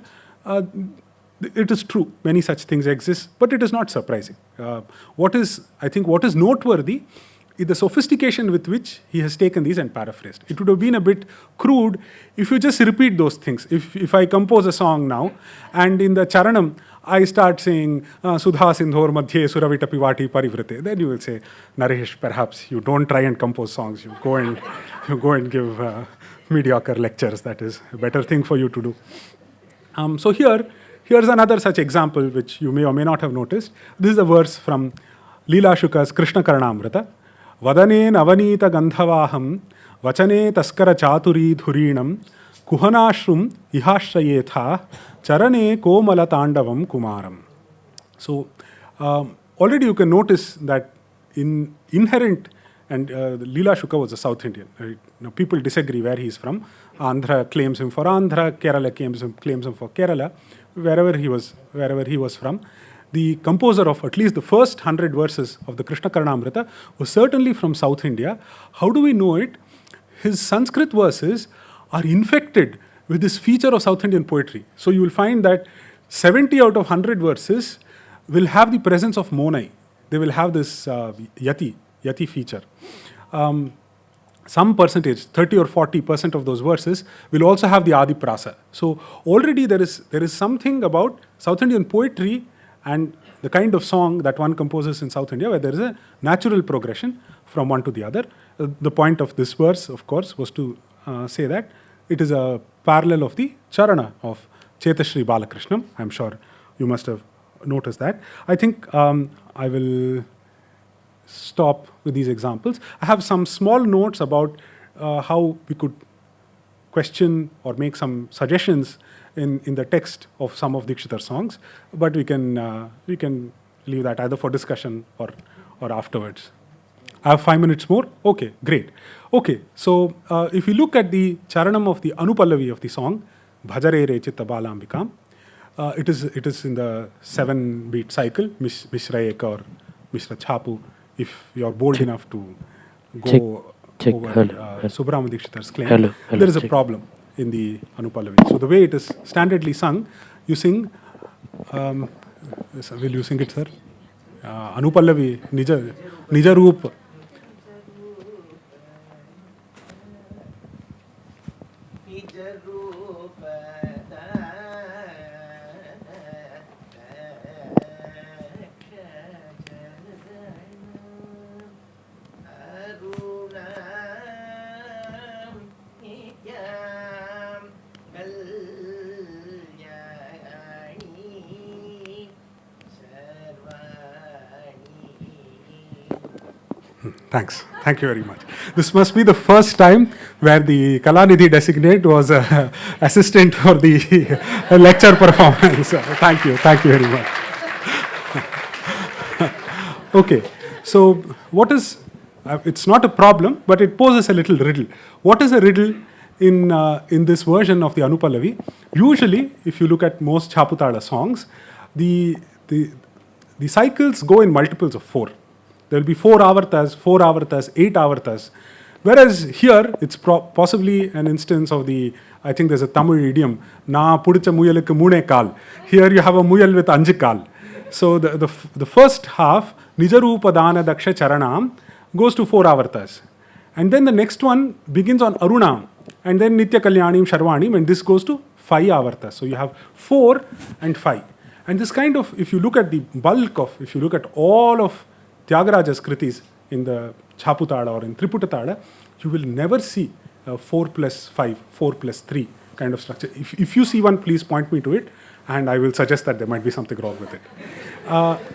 It is true, many such things exist, but it is not surprising. What is noteworthy is the sophistication with which he has taken these and paraphrased. It would have been a bit crude if you just repeat those things. If I compose a song now, and in the charanam, I start saying, Sudha Sindhor Madhye Suravitapi Vati Parivrite, then you will say, Naresh, perhaps you don't try and compose songs. You go and give mediocre lectures. That is a better thing for you to do. So here's another such example which you may or may not have noticed. This is a verse from Leela Shuka's Krishna Karanamrita. Vadane Navanita Gandhavaham, Vachane Taskara Chaturi Dhurinam, Kuhanashrum Ihashrayetha, Charane Komala Tandavam Kumaram. So, already you can notice that inherent, and Leela Shuka was a South Indian. Right? Now, people disagree where he is from. Andhra claims him for Andhra, Kerala claims him for Kerala, wherever he was from. The composer of at least the first 100 verses of the Krishna Karanamrita was certainly from South India. How do we know it? His Sanskrit verses are infected with this feature of South Indian poetry. So you will find that 70 out of 100 verses will have the presence of monai. They will have this yati feature. Some percentage, 30 or 40% of those verses will also have the adiprasa. So already there is something about South Indian poetry and the kind of song that one composes in South India where there is a natural progression from one to the other. The point of this verse, of course, was to say that it is a parallel of the charana of Chetashri Balakrishnam. I'm sure you must have noticed that. I think I will stop with these examples. I have some small notes about how we could question or make some suggestions in the text of some of Dikshitar songs, but we can leave that either for discussion or afterwards. I have 5 minutes more. Okay, great. Okay, so if you look at the charanam of the Anupallavi of the song, Bhajare Re Chitta Balambikam, it is in the 7-beat cycle, Mishra Eka or Mishra Chapu, if you are bold enough to go over Subrahma Dikshitar's claim. Hello, there is a problem in the Anupallavi. So the way it is standardly sung, you sing, will you sing it, sir? Anupallavi, Nija Roop. Thanks. Thank you very much. This must be the first time where the Kalanidhi designate was a assistant for the lecture performance. Thank you. Thank you very much. Okay. So what is, it's not a problem, but it poses a little riddle. What is a riddle in this version of the Anupallavi? Usually, if you look at most Chaputala songs, the cycles go in multiples of 4. There will be 4 avartas, 8 avartas. Whereas here, it's possibly an instance of I think there's a Tamil idiom, na pudicha muyalukku moone kaal. Here you have a muyal with anju kaal. So the first half, Nijarupa Dana Daksha Charanam, goes to 4 avartas. And then the next one begins on Arunam. And then Nitya Kalyanim Sharvanim, and this goes to 5 avartas. So you have 4 and 5. And this kind of, if you look at the bulk of, if you look at all of Tyagaraja's kritis in the Chaputala or in Triputatala, you will never see 4 plus 5, 4 plus 3 kind of structure. If you see one, please point me to it, and I will suggest that there might be something wrong with it.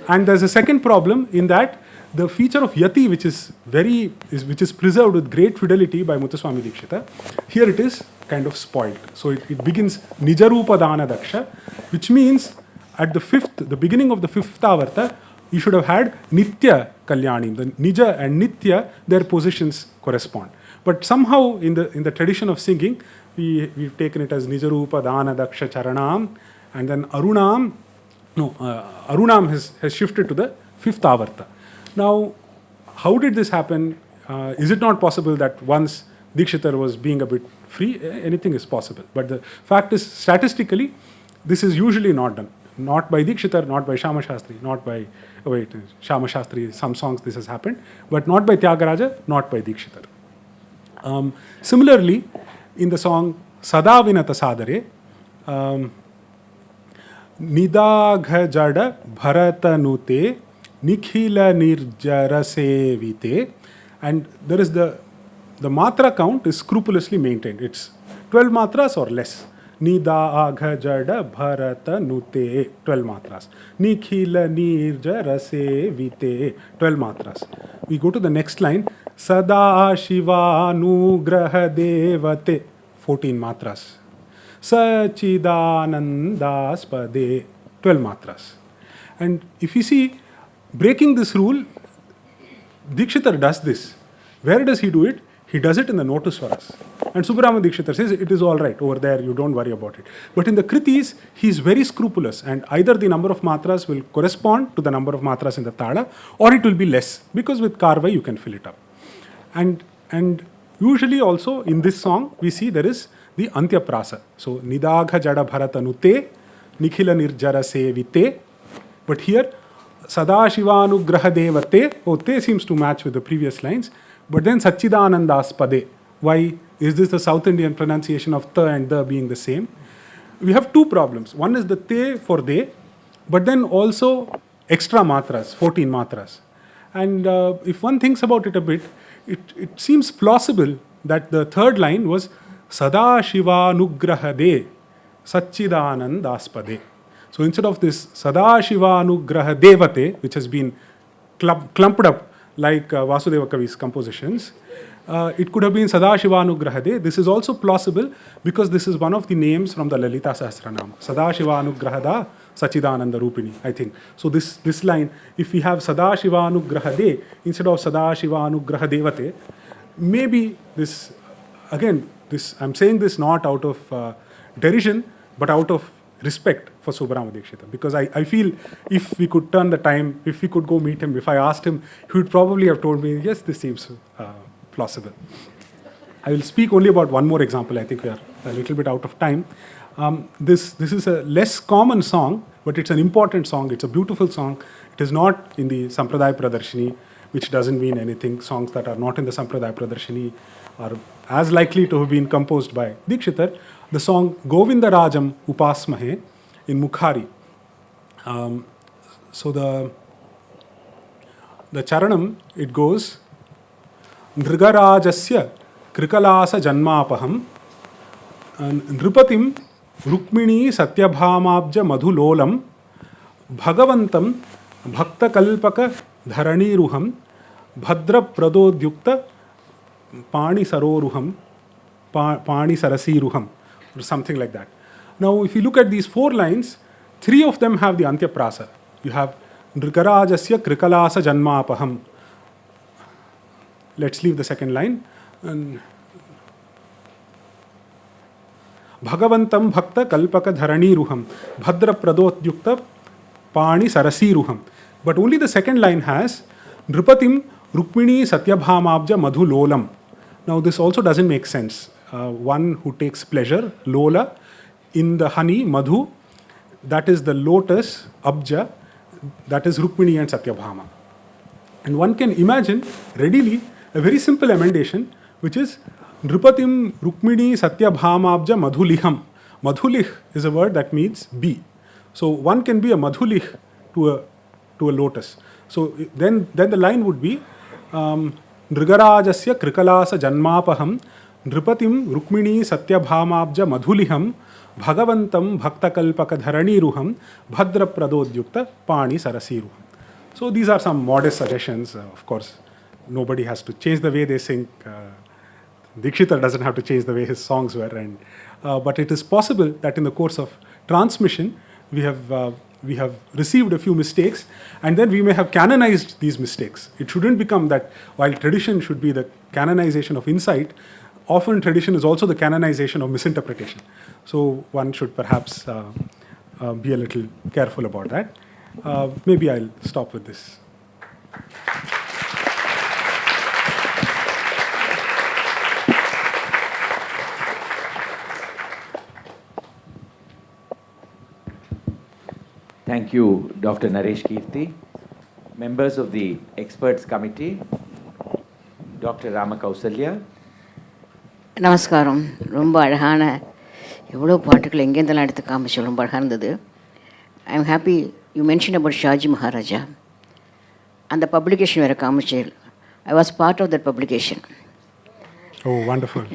And there's a second problem in that the feature of Yati, which is preserved with great fidelity by Muthuswāmi Dikshitar, here it is kind of spoiled. So it begins Nijarupa Dana Daksha, which means at the beginning of the 5th avarta, you should have had Nitya Kalyanim. The Nija and Nitya, their positions correspond. But somehow in the tradition of singing, we've taken it as Nijarupa Dana Daksha Charanam, and then Arunam has shifted to the 5th avarta. Now, how did this happen? Is it not possible that once Dikshitar was being a bit free, anything is possible. But the fact is, statistically, this is usually not done. Not by Dikshitar, not by Shama Shastri, not by, Shama Shastri, some songs this has happened, but not by Tyagaraja, not by Dikshitar. Similarly, in the song Sada Vinata Sadare, Nidagha Jada Bharatanute Nikhila Nirjara Sevite, and there is the matra count is scrupulously maintained. It's 12 matras or less. Nidagha Jada Bharatanute, 12 matras. Nikhila Nirjara Sevite, 12 matras. We go to the next line. Sada Shiva Nugraha Devate, 14 matras. Sachidanandaspade, 12 matras. And if you see, breaking this rule, Dikshitar does this. Where does he do it? He does it in the Notuswaras. And Subramanian Dikshitar says it is all right over there, you don't worry about it. But in the Kritis, he is very scrupulous, and either the number of matras will correspond to the number of matras in the Tala, or it will be less, because with Karvai you can fill it up. And usually also in this song, we see there is the Antya Prasa. So, Nidagha Jada Bharatanute, Nikhila Nirjara Sevite. But here, Sadashivanugraha Devate, Te seems to match with the previous lines. But then Sachidanandaspade. Why is this the South Indian pronunciation of the and the being the same? We have 2 problems. One is the te for de, but then also extra matras, 14 matras. And if one thinks about it a bit, it seems plausible that the third line was Sadashivanugraha de Sachidanandaspade. So instead of this Sadashivanugraha Devate, which has been clumped up like Vasudeva Kavi's compositions, it could have been Sadashivanugraha De. This is also plausible because this is one of the names from the Lalita Sahasranama. Sadashivanugraha Da Sachidananda Rupini, I think. So this line, if we have Sadashivanugraha De instead of Sadashivanugraha Devate, maybe this, again, I'm saying this not out of derision, but out of respect for Subramanian Dikshitar, because I feel if we could turn the time, if we could go meet him, if I asked him, he would probably have told me, yes, this seems plausible. I will speak only about one more example. I think we are a little bit out of time. This is a less common song, but it's an important song. It's a beautiful song. It is not in the Sampradaya Pradarshini, which doesn't mean anything. Songs that are not in the Sampradaya Pradarshini are as likely to have been composed by Dikshitar. The song Govinda Rajam Upasmahe in Mukhari. So the Charanam, it goes Nrigarajasya Krikalasa Janmapaham Nripatim Rukmini Satyabhamabja Madhulolam Bhagavantam Bhakta Kalpaka Dharani Ruham Bhadra Pradodyukta Pani Saroruham, Pani Sarasiruham, or something like that. Now, if you look at these 4 lines, 3 of them have the Antyaprasa. You have Nrikarajasya Krikalasa Janmapaham. Let's leave the second line. And Bhagavantam Bhakta Kalpaka Dharani Ruham, Bhadra Pradodyukta Pani Sarasiruham. But only the second line has Nripatim Rukmini Satyabhamabja Madhu Lolam. Now this also doesn't make sense. One who takes pleasure, Lola, in the honey, Madhu, that is the lotus, Abja, that is Rukmini and Satyabhama. And one can imagine readily a very simple emendation, which is Nripatim Rukmini Satyabhamabja Madhuliham. Madhulich is a word that means bee. So one can be a Madhulich to a lotus. So then the line would be Nrigarajasya Krikalasa Janmapaham Nripatim Rukmini Satyabhamabja Madhuliham Bhagavantam Bhaktakalpaka Dharaniruham Bhadra Pradodyukta Pani Sarasiruham. So these are some modest suggestions. Of course, nobody has to change the way they sing. Dikshitar doesn't have to change the way his songs were. But it is possible that in the course of transmission, we have received a few mistakes, and then we may have canonized these mistakes. It shouldn't become that while tradition should be the canonization of insight, often tradition is also the canonization of misinterpretation. So one should perhaps be a little careful about that. Maybe I'll stop with this. Thank you, Dr. Naresh Keerthi. Members of the experts committee, Dr. Rama Kausalya. நமஸ்காரம். ரொம்ப அழகான எவ்வளோ பாட்டுகள் எங்கேருந்தெல்லாம் எடுத்து காமிச்சு ரொம்ப அழகாக இருந்தது. I am happy you mention about Shaji Maharaja. அந்த பப்ளிகேஷன் வேறு காமிச்சு. I was part of that publication. Oh wonderful.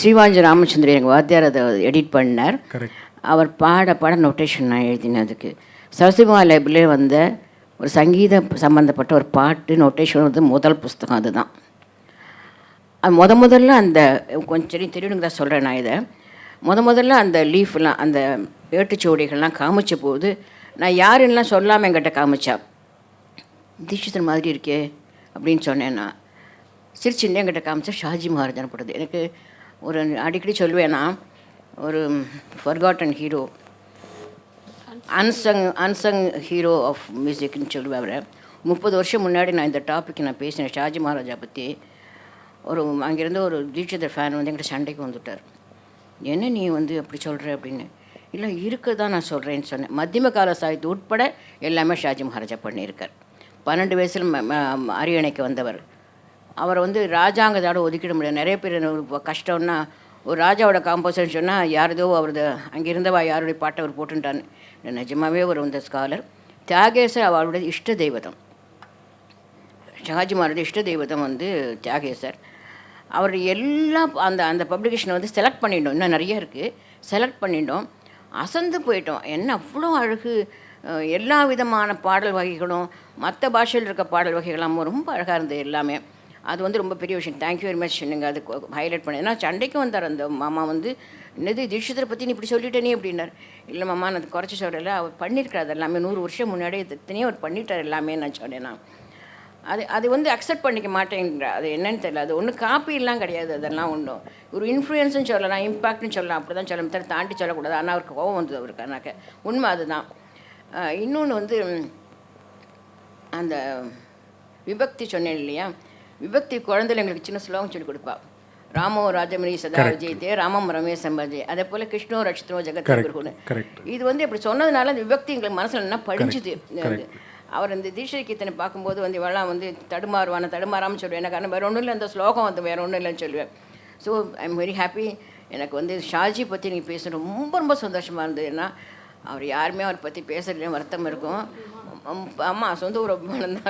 Srivanchi Ramachandran எங்கள் வாத்தியார் அதை எடிட் பண்ணார். கரெக்ட். அவர் பாட நோட்டேஷன் நான் எழுதினதுக்கு சரஸ்வதி லைப்ரரியிலே வந்த ஒரு சங்கீத சம்மந்தப்பட்ட ஒரு பாட்டு நோட்டேஷன் வந்து முதல் புஸ்தகம் அதுதான். அது முதல்ல அந்த கொஞ்சம் தெரியுங்க தான் சொல்கிறேன் நான் இதை. முதல்ல அந்த லீஃப்லாம் அந்த ஏட்டுச்சுவடிகள்லாம் காமிச்ச போது நான் யாருன்னெலாம் சொல்லாமல் என்கிட்ட காமிச்சா. தீட்சிதர் மாதிரி இருக்கே அப்படின்னு சொன்னேன். நான் சிரிச்சுன்னு என்கிட்ட காமிச்சா ஷாஜி மகாராஜான்னு போட்டது. எனக்கு ஒரு அடிக்கடி சொல்லுவேன்னா ஒரு forgotten hero, unsung hero of மியூசிக்னு சொல்லுவார். 30 வருஷம் முன்னாடி நான் இந்த டாபிக் நான் பேசினேன் ஷாஜி மகாராஜா பற்றி. அங்கேருந்து ஒரு தீட்சிதர் ஃபேன் வந்து என்கிட்ட சண்டைக்கு வந்துட்டார். என்ன நீ வந்து அப்படி சொல்கிற அப்படின்னு. இல்லை இருக்க தான் நான் சொல்கிறேன்னு சொன்னேன். மத்தியம கால சாகித்யம் உட்பட எல்லாமே ஷாஜி மகாராஜா பண்ணியிருக்கார். 12 வயசில் அரியணைக்கு வந்தவர். அவரை வந்து ராஜாங்கத்தோட ஒதுக்கிட முடியாது. நிறைய பேர் கஷ்டம்னா ஒரு ராஜாவோட காம்போசர்னு சொன்னால் யாரதோ அவரது அங்கே இருந்தவா யாருடைய பாட்டை அவர் போட்டுட்டான்னு. நிஜமாகவே ஒரு இந்த ஸ்காலர். தியாகேசர் அவருடைய இஷ்ட தெய்வதம். ஷாஜி மகாராஜா இஷ்ட தெய்வதம் வந்து தியாகேசர். அவர் எல்லாம் அந்த பப்ளிகேஷனை வந்து செலக்ட் பண்ணிட்டோம். இன்னும் நிறைய இருக்குது. செலக்ட் பண்ணிட்டோம். அசந்து போயிட்டோம். என்ன அவ்வளோ அழகு. எல்லா விதமான பாடல் வகைகளும் மற்ற பாஷையில் இருக்க பாடல் வகைகளாம் ரொம்ப அழகாக இருந்தது எல்லாமே. அது வந்து ரொம்ப பெரிய விஷயம். Thank you very much. நீங்கள் அது ஹைலைட் பண்ணி. ஏன்னா சண்டைக்கு வந்தார் அந்த மாமா வந்து. என்னது தீட்சிதரை பற்றி நீ இப்படி சொல்லிட்டேனே அப்படின்னார். இல்லை மாமா நான் அது குறைச்சி சொல்கிறேன். அவர் பண்ணியிருக்கார் அது எல்லாமே. 100 வருஷம் முன்னாடியே எத்தனையோ அவர் பண்ணிட்டார் எல்லாமே நான் சொன்னேன். நான் அது வந்து அக்செப்ட் பண்ணிக்க மாட்டேங்கிற. அது என்னன்னு தெரியல. அது ஒன்றும் காப்பிலாம் கிடையாது. அதெல்லாம் ஒன்றும் ஒரு இன்ஃப்ளூயன்ஸுன்னு சொல்லலாம், இம்பாக்ட்னு சொல்லலாம். அப்படி தான் சொல்ல தவிர தாண்டி சொல்லக்கூடாது. ஆனால் அவருக்கு கோவம் வந்தது அவருக்கு. ஆனாக்க உண்மை அதுதான். இன்னொன்று வந்து அந்த விபக்தி சொன்னேன் இல்லையா, விபக்தி குழந்தைகள் எங்களுக்கு சின்ன ஸ்லோகம் சொல்லி கொடுப்பா. ராமோ ராஜமணி சதா விஜயத்தே ராமம் ரமேஷ் சம்பாஜி. அதே போல் கிருஷ்ணோ ரட்சித்தோ ஜெகத்குருன்னு. இது வந்து இப்படி சொன்னதுனால அந்த விபக்தி எங்களுக்கு மனசில் என்ன படிஞ்சுது. அவர் இந்த தீட்சித கீர்த்தனை பார்க்கும்போது வந்து இவெல்லாம் வந்து தடுமாறாமல் சொல்லுவேன். எனக்கு ஆனால் வேறு ஒன்றும் இல்லை, அந்த ஸ்லோகம் வந்து வேறு ஒன்றும் இல்லைன்னு சொல்லுவேன். So I am very happy. எனக்கு வந்து ஷாஜி பற்றி நீங்கள் பேச ரொம்ப ரொம்ப சந்தோஷமாக இருந்தது. ஏன்னா அவர் யாருமே அவரை பற்றி பேசுகிறதுலேயும் வருத்தம் இருக்கும். ஆமாம், சொந்த ஊர்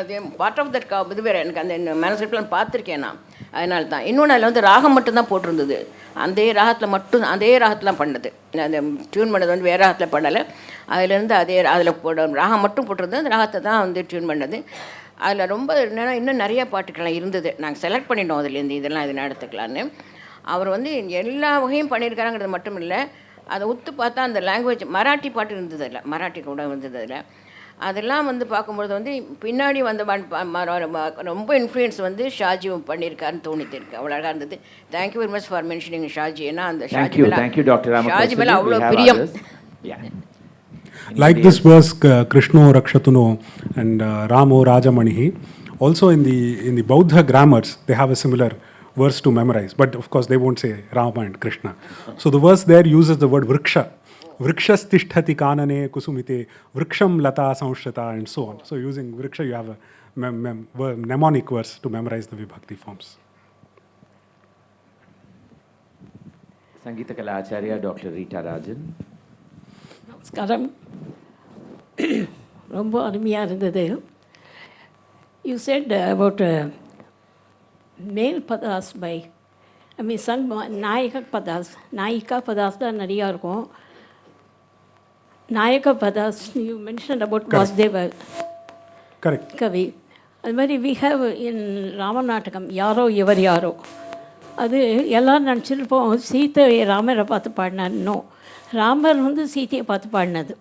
அதே பார்ட் ஆஃப் தட் இது வேறு. எனக்கு அந்த மேனஸ்கிரிப்ட்லாம் பார்த்துருக்கேன் நான். அதனால தான். இன்னொன்று அதில் வந்து ராகம் மட்டும்தான் போட்டிருந்தது. அதே ராகத்தில் பண்ணது. அந்த டியூன் பண்ணது வந்து வேறு ராகத்தில் பண்ணலை. அதிலேருந்து அதில் ராகம் மட்டும் போட்டிருந்தது. அந்த ராகத்தை தான் வந்து டியூன் பண்ணது. அதில் ரொம்ப என்னென்னா இன்னும் நிறைய பாட்டுக்கெல்லாம் இருந்தது. நாங்கள் செலக்ட் பண்ணிட்டோம் அதுலேருந்து இதெல்லாம் இதெல்லாம் எடுத்துக்கலான்னு. அவர் வந்து எல்லா வகையும் பண்ணியிருக்காருங்கிறது மட்டும் இல்லை, அதை உத்து பார்த்தா அந்த லாங்குவேஜ் மராட்டி பாட்டு இருந்தது அதில், மராட்டி கூட இருந்தது அதில். அதெல்லாம் வந்து பார்க்கும்பொழுது வந்து பின்னாடி வந்த ரொம்ப இன்ஃப்ளூயன்ஸ் வந்து ஷாஜி பண்ணியிருக்காருன்னு தோணிட்டு இருக்கு. அவ்வளோ அழகாக இருந்தது. Thank you very much for mentioning Shaji. ஏன்னா அந்த ஷாஜி மேலே அவ்வளோ பிரியம். Like this verse, Krishno Rakshatuno and Ramo Rajamanihi. Also in the Bauddha grammars, they have a similar verse to memorize. But of course, they won't say Rama and Krishna. So the verse there uses the word vriksha. Vrikshas tishthati kanane kusumite, vriksham lata samshrita, and so on. So using vriksha, you have a mnemonic verse to memorize the vibhakti forms. Sangeeta Kala Acharya, Dr. Rita Rajan. நமஸ்காரம். ரொம்ப அருமையாக இருந்தது. You said about மேல் பதாஸ் by Sangh நாயிகா பதாஸ் தான் நிறையா இருக்கும். நாயக பதாஸ் you mention about Vasudeva கவி. அது மாதிரி வி ஹேவ் இன் ராமநாடகம் யாரோ இவர் யாரோ, அது எல்லோரும் நினச்சிருப்போம் சீத்தை ராமரை பார்த்து பாடினார்னோ, ராமர் வந்து சீத்தையை பார்த்து பாடினது.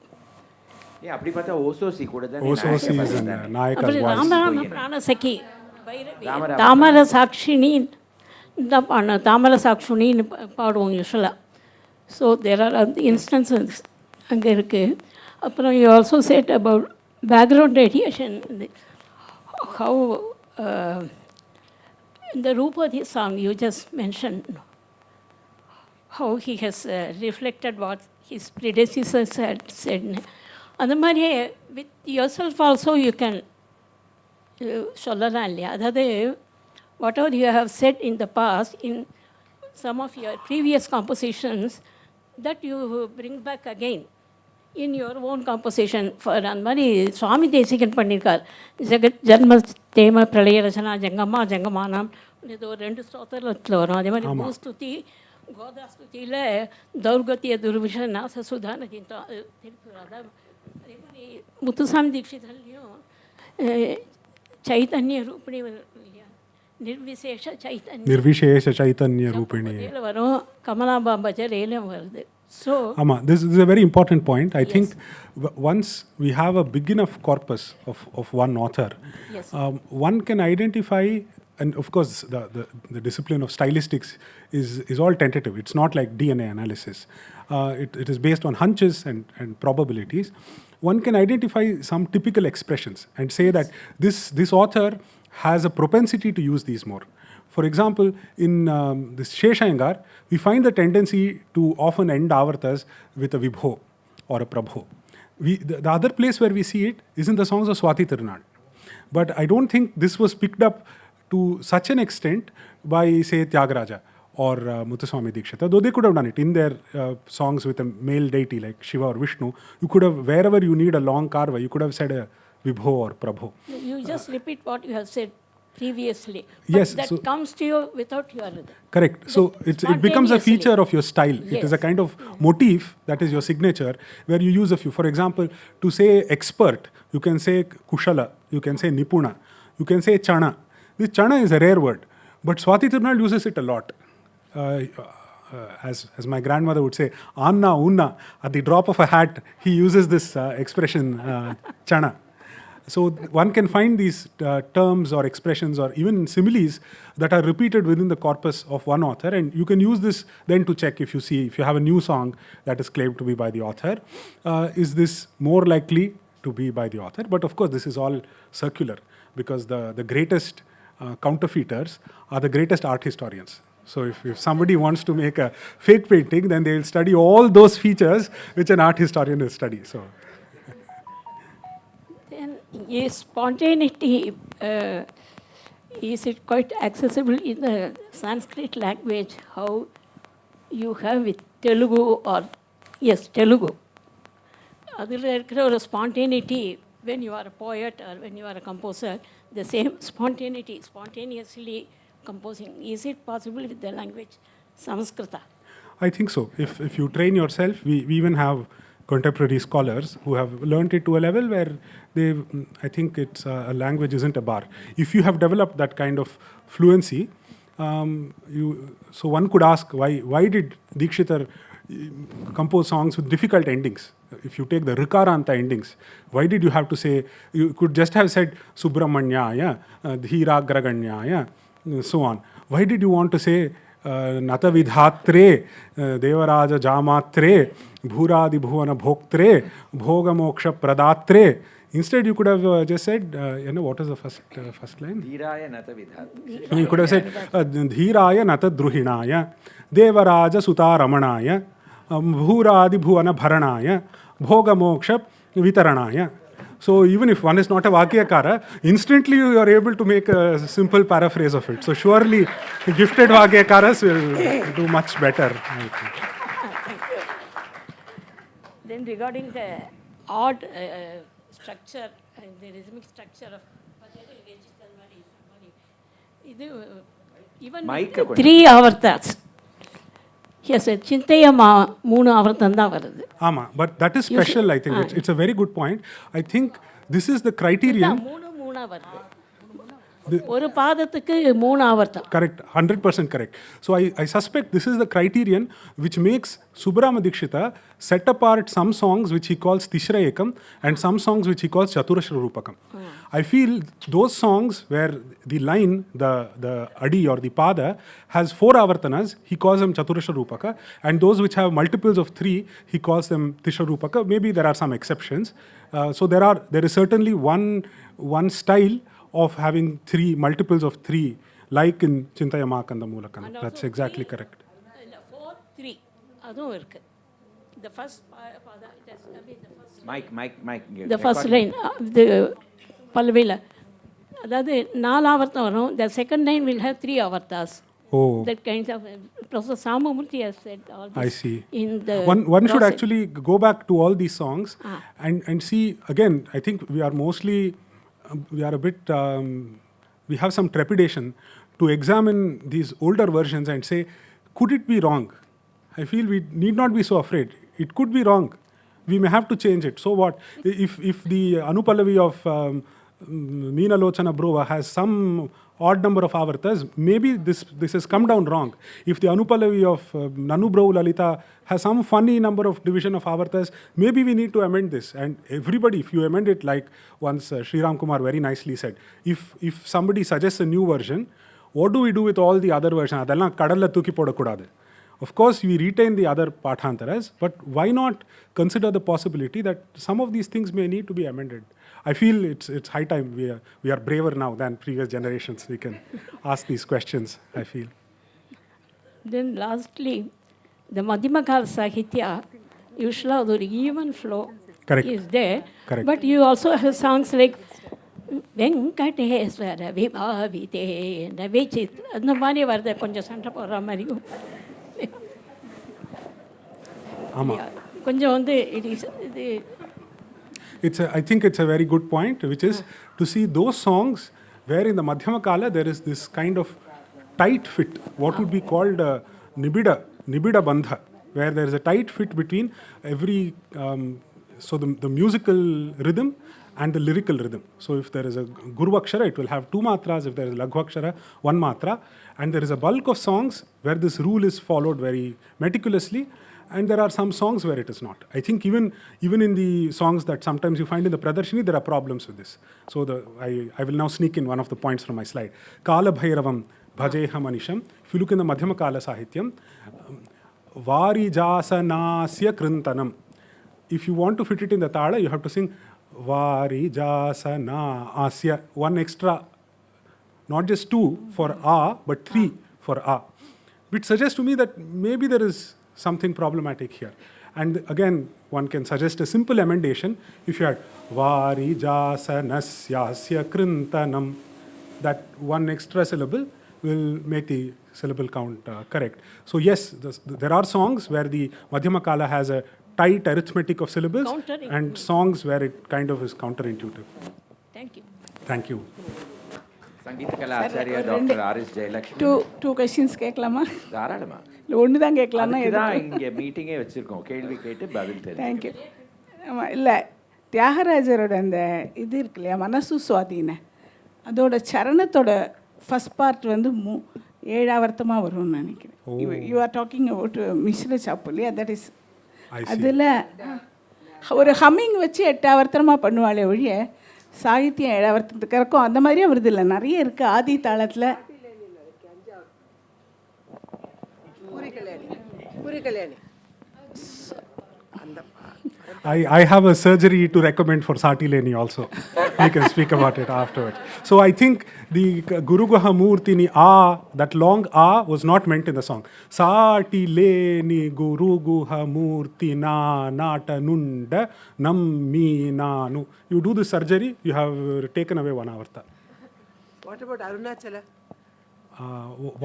அப்படி பார்த்தா ஓசோசி கூட தான் ராமராம பிராணசகி தாமர சாட்சினி தான் பாடின, தாமர சாட்சினின்னு பாடுவோம் யூஸ்வலாக. ஸோ தேர் ஆர் இன்ஸ்டன்சஸ் அங்கே இருக்குது. அப்புறம் you also said about background radiation. How இந்த ரூபதி song you just mention, how he has reflected what his predecessors had said. அந்த மாதிரி with your self also you can சொல்லலாம் இல்லையா? அதாவது whatever you have said in the past in some of your previous compositions that you bring back again in your own composition. For அந்த மாதிரி சுவாமி தேசிகன் பண்ணியிருக்கார். ஜன்ம தேம பிரளய ரச்சனா ஜங்கம்மா ஜங்கமானம் இது ஒரு 2 ஸ்தோத்திரத்தில் வரும். அதே மாதிரி பூஸ்துதி கோதாஸ்துதியில் தௌர்கத்திய துர்விஷன் நாசசுதான திருப்பி அதான். அதே மாதிரி முத்துசாமி தீட்சிதர்லையும் சைத்தன்ய ரூபிணி இல்லையா, நிர்விசேஷ சைத்தன்ய ரூபிணி வரும். கமலாபா பஜரேலையும் வருது. So this is a very important point. I think once we have a big enough corpus of one author, one can identify. And of course, the discipline of stylistics is all tentative. It's not like DNA analysis. It is based on hunches and probabilities. One can identify some typical expressions and say that this author has a propensity to use these more. For example, in this Seshayyangar, we find the tendency to often end avartas with a vibho or a prabho. The other place where we see it is in the songs of Swati Tirunal. But I don't think this was picked up to such an extent by, say, Tyagaraja or Muthuswāmi Dikshitar, though they could have done it in their songs with a male deity like Shiva or Vishnu. You could have, wherever you need a long karva, you could have said a vibho or prabho. You just repeat what you have said previously. Yes, that so comes to you without your... Correct. So it becomes a feature of your style. Yes. It is a kind of motif that is your signature, where you use a few. For example, to say expert, you can say kushala, you can say nipuna, you can say chana. This chana is a rare word, but Swati Tirunal uses it a lot. As my grandmother would say, Anna, Unna, at the drop of a hat, he uses this expression, chana. So one can find these terms or expressions or even similes that are repeated within the corpus of one author, and you can use this then to check if you have a new song that is claimed to be by the author, is this more likely to be by the author? But of course, this is all circular, because the greatest counterfeiters are the greatest art historians. So if somebody wants to make a fake painting, then they will study all those features which an art historian will study. So then is spontaneity, is it quite accessible in the Sanskrit language, how you have with Telugu or Telugu? அதில் இருக்கிற ஒரு spontaneity, when you are a poet or when you are a composer, the same spontaneously composing. Is it possible with the language Sanskrita? I think so. If you train yourself, we even have contemporary scholars who have learnt it to a level where they, I think it's a language isn't a bar. If you have developed that kind of fluency, so one could ask why did Dikshitar compose songs with difficult endings? If you take the Rikaranta endings, why did you have to say, you could just have said Subramanyaya, Dhiragraganyaya, so on. Why did you want to say Nata Vidhatre, Devaraja Jamatre, Bhuradi Bhuvana Bhoktre, Bhoga Moksha Pradatre? Instead, you could have just said, what is the first line? Dhiraya Nata Vidhat. You could have said, Dhiraya Nata Druhinaya, Devaraja Suta Ramanaya, Bhuradi Bhuvana Bharanaya, Bhoga Moksha Vitaranaya. So even if one is not a Vakyakara, instantly you are able to make a simple paraphrase of it. So surely gifted Vakyakaras will do much better, I think. Then regarding the odd structure and the rhythmic structure of even three avartas. He has said, Chintayama, Moonu avartanda varudhu. Ama, but that is special, I think. It's a very good point. I think this is the criterion. Correct, 100% correct. So I suspect this is the criterion which makes Subrama Dikshita set apart some songs which he calls Tishra Ekam and some songs which he calls Chaturashra Rupakam. I feel those songs where the line, the Adi or the Pada has 4 avartanas, he calls them Chaturashra Rupaka, and those which have multiples of 3, he calls them Tishra Rupaka. Maybe there are some exceptions. So there is certainly one style of having 3 multiples of 3, like in Chintayama Kanda Moolakana. That's exactly correct. 4-3. The first pada, it has, Mike. The first line, the Palvela. The second line will have 3 avartas. Oh. That kind of, Professor Samamurthy has said all this. I see. In the one should actually go back to all these songs and see, again, I think we are mostly, we are a bit, we have some trepidation to examine these older versions and say, could it be wrong? I feel we need not be so afraid. It could be wrong. We may have to change it. So what? If the Anupallavi of Meena Lochana Brova has some odd number of avartas, maybe this has come down wrong. If the Anupallavi of Nanu Brau Lalita has some funny number of division of avartas, maybe we need to amend this. And everybody, if you amend it like once Sri Ram Kumar very nicely said, if somebody suggests a new version, what do we do with all the other versions? Adella kadalla thuki podakudadu. Of course, we retain the other pathantaras, but why not consider the possibility that some of these things may need to be amended? I feel it's high time. We are braver now than previous generations. We can ask these questions, I feel. Then lastly, the Madhyamakala Sahitya, usually the even flow is there. Correct. But you also have songs like Venkateswara Vibhavite, Navechit, and the Mani Varda Konja Santa Poramario. I think it's a very good point, which is to see those songs where in the Madhyamakala there is this kind of tight fit, what would be called Nibida Bandha, where there is a tight fit between every, so the musical rhythm and the lyrical rhythm. So if there is a Gurvakshara, it will have 2 matras. If there is Lagvakshara, 1 matra. And there is a bulk of songs where this rule is followed very meticulously. And there are some songs where it is not. I think even in the songs that sometimes you find in the Pradarshini, there are problems with this. So I will now sneak in one of the points from my slide. Kala Bhairavam Bhajeha Manisham. If you look in the Madhyamakala Sahityam, Varijasanasya Krintanam. If you want to fit it in the Tala, you have to sing Varijasana Asya. 1 extra, not just 2 for A, but 3 for A. Which suggests to me that maybe there is something problematic here. And again, one can suggest a simple emendation. If you had Varijasanasya Krintanam, that 1 extra syllable will make the syllable count correct. So yes, there are songs where the Madhyamakala has a tight arithmetic of syllables and songs where it kind of is counterintuitive. Thank you. Thank you. Sangeeta Kala Acharya Dr. R.S. Jayalakshmi. Two questions கேட்கலாமா? தாராளமா. ஒன்று தான் கேட்கலாம்னா இதுதான் இங்க மீட்டிங்கே வச்சிருக்கோம். கேள்வி கேட்டு பதில் தெரியும். Thank you. ஆமாம் இல்லை தியாகராஜரோட அந்த இது இருக்கு இல்லையா மனசு சுவாதீன அதோட சரணத்தோட ஃபஸ்ட் பார்ட் வந்து 7 வரும்னு நினைக்கிறேன். யூ ஆர் டாக்கிங் அபவுட் மிஸ்ர சாப்பு இல்லையா, தட் இஸ் அதில் ஒரு ஹம்மிங் வச்சு 8 பண்ணுவாளே ஒழிய சாகித்யம் 7 இருக்கும் அந்த மாதிரியே வருது இல்லை, நிறைய இருக்குது ஆதி தாளத்தில். I have a surgery to recommend for Sati Leni also. We can speak about it afterwards. So I think the Guru Guha Murtini that long was not meant in the song. Sati Leni Guru Guha Murtina Nata Nunda Nammi Nanu. You do this surgery, you have taken away 1 avarta. What about Arunachala?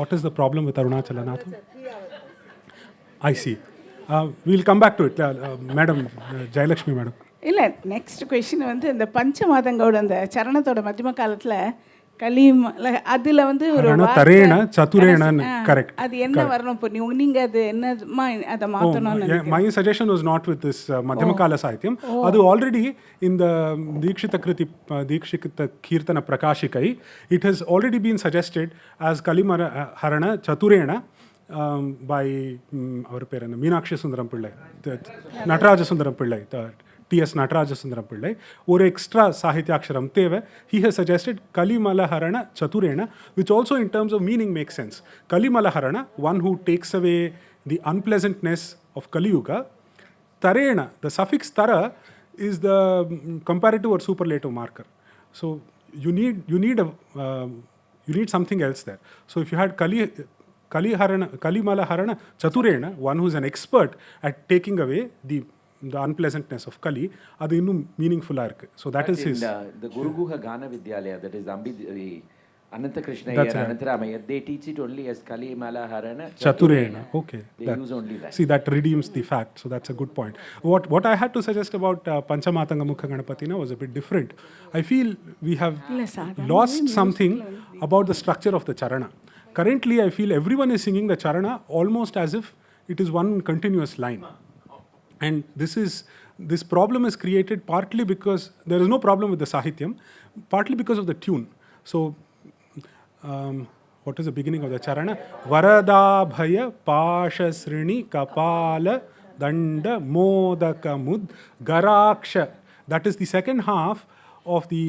What is the problem with Arunachala, Nathan? I see. We'll come back to it. Madam, Jayalakshmi Madam. இல்லை next question வந்து இந்த பஞ்சமாதங்களோட அந்த சரணத்தோட மத்தியம காலத்தில் கலீம் அதில் வந்து ஒரு தரேன சதுரேனன்னு correct. அது என்ன வரணும் இப்போ நீங்கள் அது என்னமா அதை மாற்றணும்னு? My suggestion was not with this Madhyamakala Sahityam. அது already in the Dikshita Kirtana Prakashikai, it has already been suggested as Kaliharana Chaturena by our parent Meenakshi Sundaram Pillai, Nataraja Sundaram Pillai, T.S. Nataraja Sundaram Pillai, or extra Sahityaksharam Teva. He has suggested Kalimalaharana Chaturena, which also in terms of meaning makes sense. Kalimalaharana, one who takes away the unpleasantness of Kali Yuga. Tarena, the suffix tara is the comparative or superlative marker. So you need something else there. So if you had Kalimalaharana Chaturena, one who is an expert at taking away the unpleasantness of Kali, அது இன்னும் மீனிங்ஃபுல்லா இருக்கு. So that is his the Guru Guha Gana Vidyalaya, that is Ananta Krishna and Anantaramaya, they teach it only as Kalimalaharana Chaturena. Okay. They use only that. See, that redeems the fact. So that's a good point. What I had to suggest about Panchamatanga Mukha Ganapatina was a bit different. I feel we have lost something about the structure of the charana. Currently, I feel everyone is singing the charana almost as if it is one continuous line. And this problem is created partly because there is no problem with the Sahityam, partly because of the tune. So, what is the beginning of the charana? Varada Bhaya Pasha Srini Kapala Danda Modaka Mud Garaksha. That is the second half of the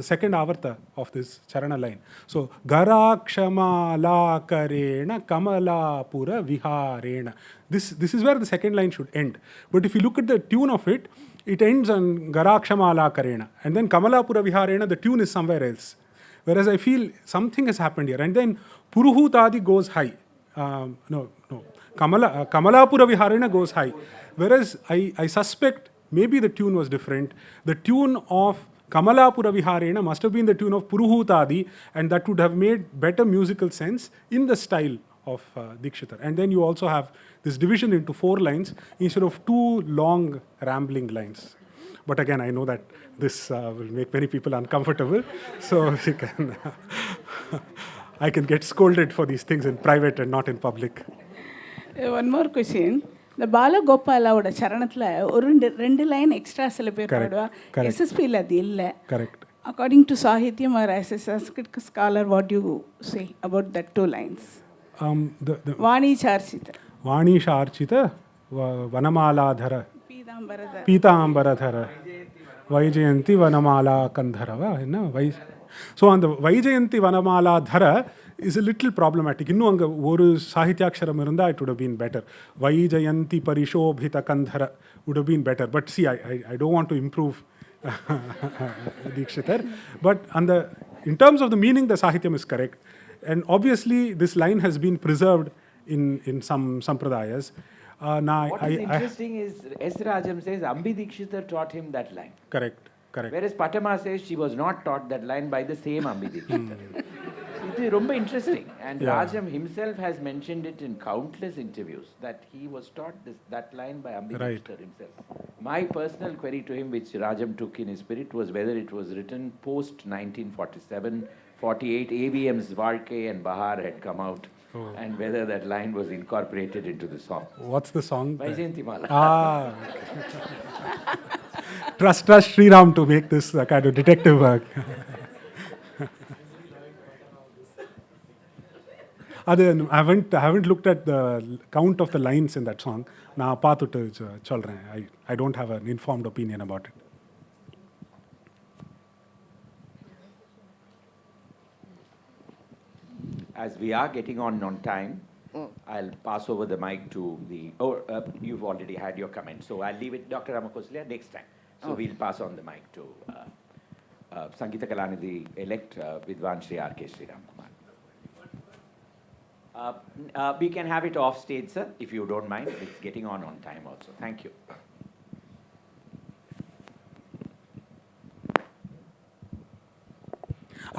second avarta of this charana line. So Garakshamala Karena Kamalapura Viharena. This is where the second line should end. But if you look at the tune of it, it ends on Garakshamala Karena, and then Kamalapura Viharena, the tune is somewhere else. Whereas I feel something has happened here, and then Puruhutadi goes high. Kamalapura Viharena goes high. Whereas I suspect maybe the tune was different. The tune of Kamalapura Viharena must have been the tune of Puruhutadi, and that would have made better musical sense in the style of Dikshitar. And then you also have this division into 4 lines instead of 2 long rambling lines. But again, I know that this will make many people uncomfortable, so I can get scolded for these things in private and not in public. One more question. இந்த பாலகோபாலாவோட சரணத்தில் ஒரு 2 line extra சில பேர் பாடுவா, எஸ்எஸ்பியில் அது இல்லை. Correct. According to sahityam or as a Sanskrit scholar, what you say about that 2 lines? வாணி சார்ச்சித வனமாலாதர பீதாம்பரதர வைஜெயந்தி வனமாலா கந்தரவா என்ன ஸோ அந்த Vyjayanthi வனமாலாதர is a little problematic. இன்னும் அங்கே ஒரு சாகித்யாட்சரம் இருந்தால் it would have been better. Vaijayanti Parishobhita Kandhara would have been better. But see, I don't want to improve Dikshitar. But in terms of the meaning, the Sahityam is correct. And obviously, this line has been preserved in some Sampradayas. What is interesting is S. Rajam says Ambi Dikshitar taught him that line. Correct. Whereas Patama says she was not taught that line by the same Ambi Dikshitar. It is ரொம்ப interesting, and Rajam himself has mentioned it in countless interviews that he was taught that line by Ambi Dikshitar himself. My personal query to him, which Rajam took in his spirit, was whether it was written post 1947, 48. AVM's Varke and Bahar had come out, and whether that line was incorporated into the song. What's the song? Vaijayanthimala. Trust Sri Ram to make this kind of detective work. I haven't looked at the count of the lines in that song. நான் பார்த்துட்டு சொல்றேன். I don't have an informed opinion about it. As we are getting on time, I'll pass over the mic to the. You've already had your comment, so I'll leave it, Dr. Ramakoslya, next time. So we'll pass on the mic to Sangeeta Kalanidhi elect Vidwan Shri R.K. Sri Ram Kumar. We can have it off stage, sir, if you don't mind. It's getting on time also. Thank you.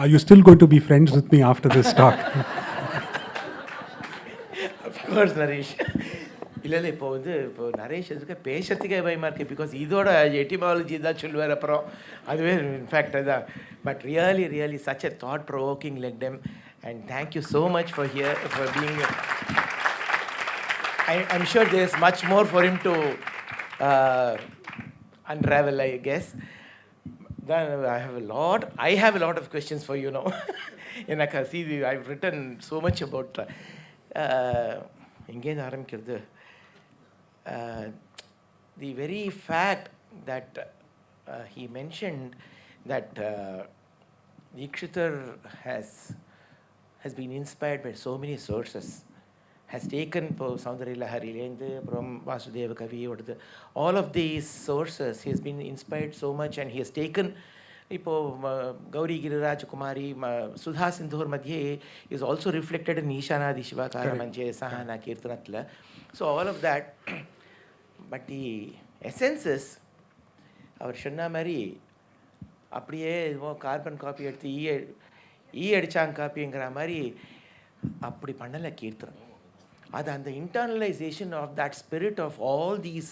Are you still going to be friends with me after this talk? Of course, Naresh. இல்லை இப்போ நரேஷ் இதுக்கு பேசுறதுக்கே பயமாக இருக்குது. Because இதோட etymology தான் சொல்லுவார். அப்புறம் அதுவே இன்ஃபேக்ட் அதான். But really such a thought provoking LecDem. And thank you so much for being. I'm sure there's much more for him to unravel, I guess. Then I have a lot of questions for you now. And I can see I've written so much about எங்கேருந்து ஆரம்பிக்கிறது. The very fact that he mentioned that Dikshitar has been inspired by so many sources, has taken Saundari Laharilendi from Vasudeva Kavi, all of these sources, he has been inspired so much, and he has taken Gauri Giriraj Kumari, Sudha Sindhur Madhye is also reflected in Ishanadi Shivakara Manje Sahana Keerthanatla. So all of that, but the essence is our Shanna Mari அப்படியே carbon copy எடுத்து அடிச்சாங்க காப்பிங்கிற மாதிரி அப்படி பண்ணலை கீர்த்தனம். அது அந்த internalization of that spirit of all these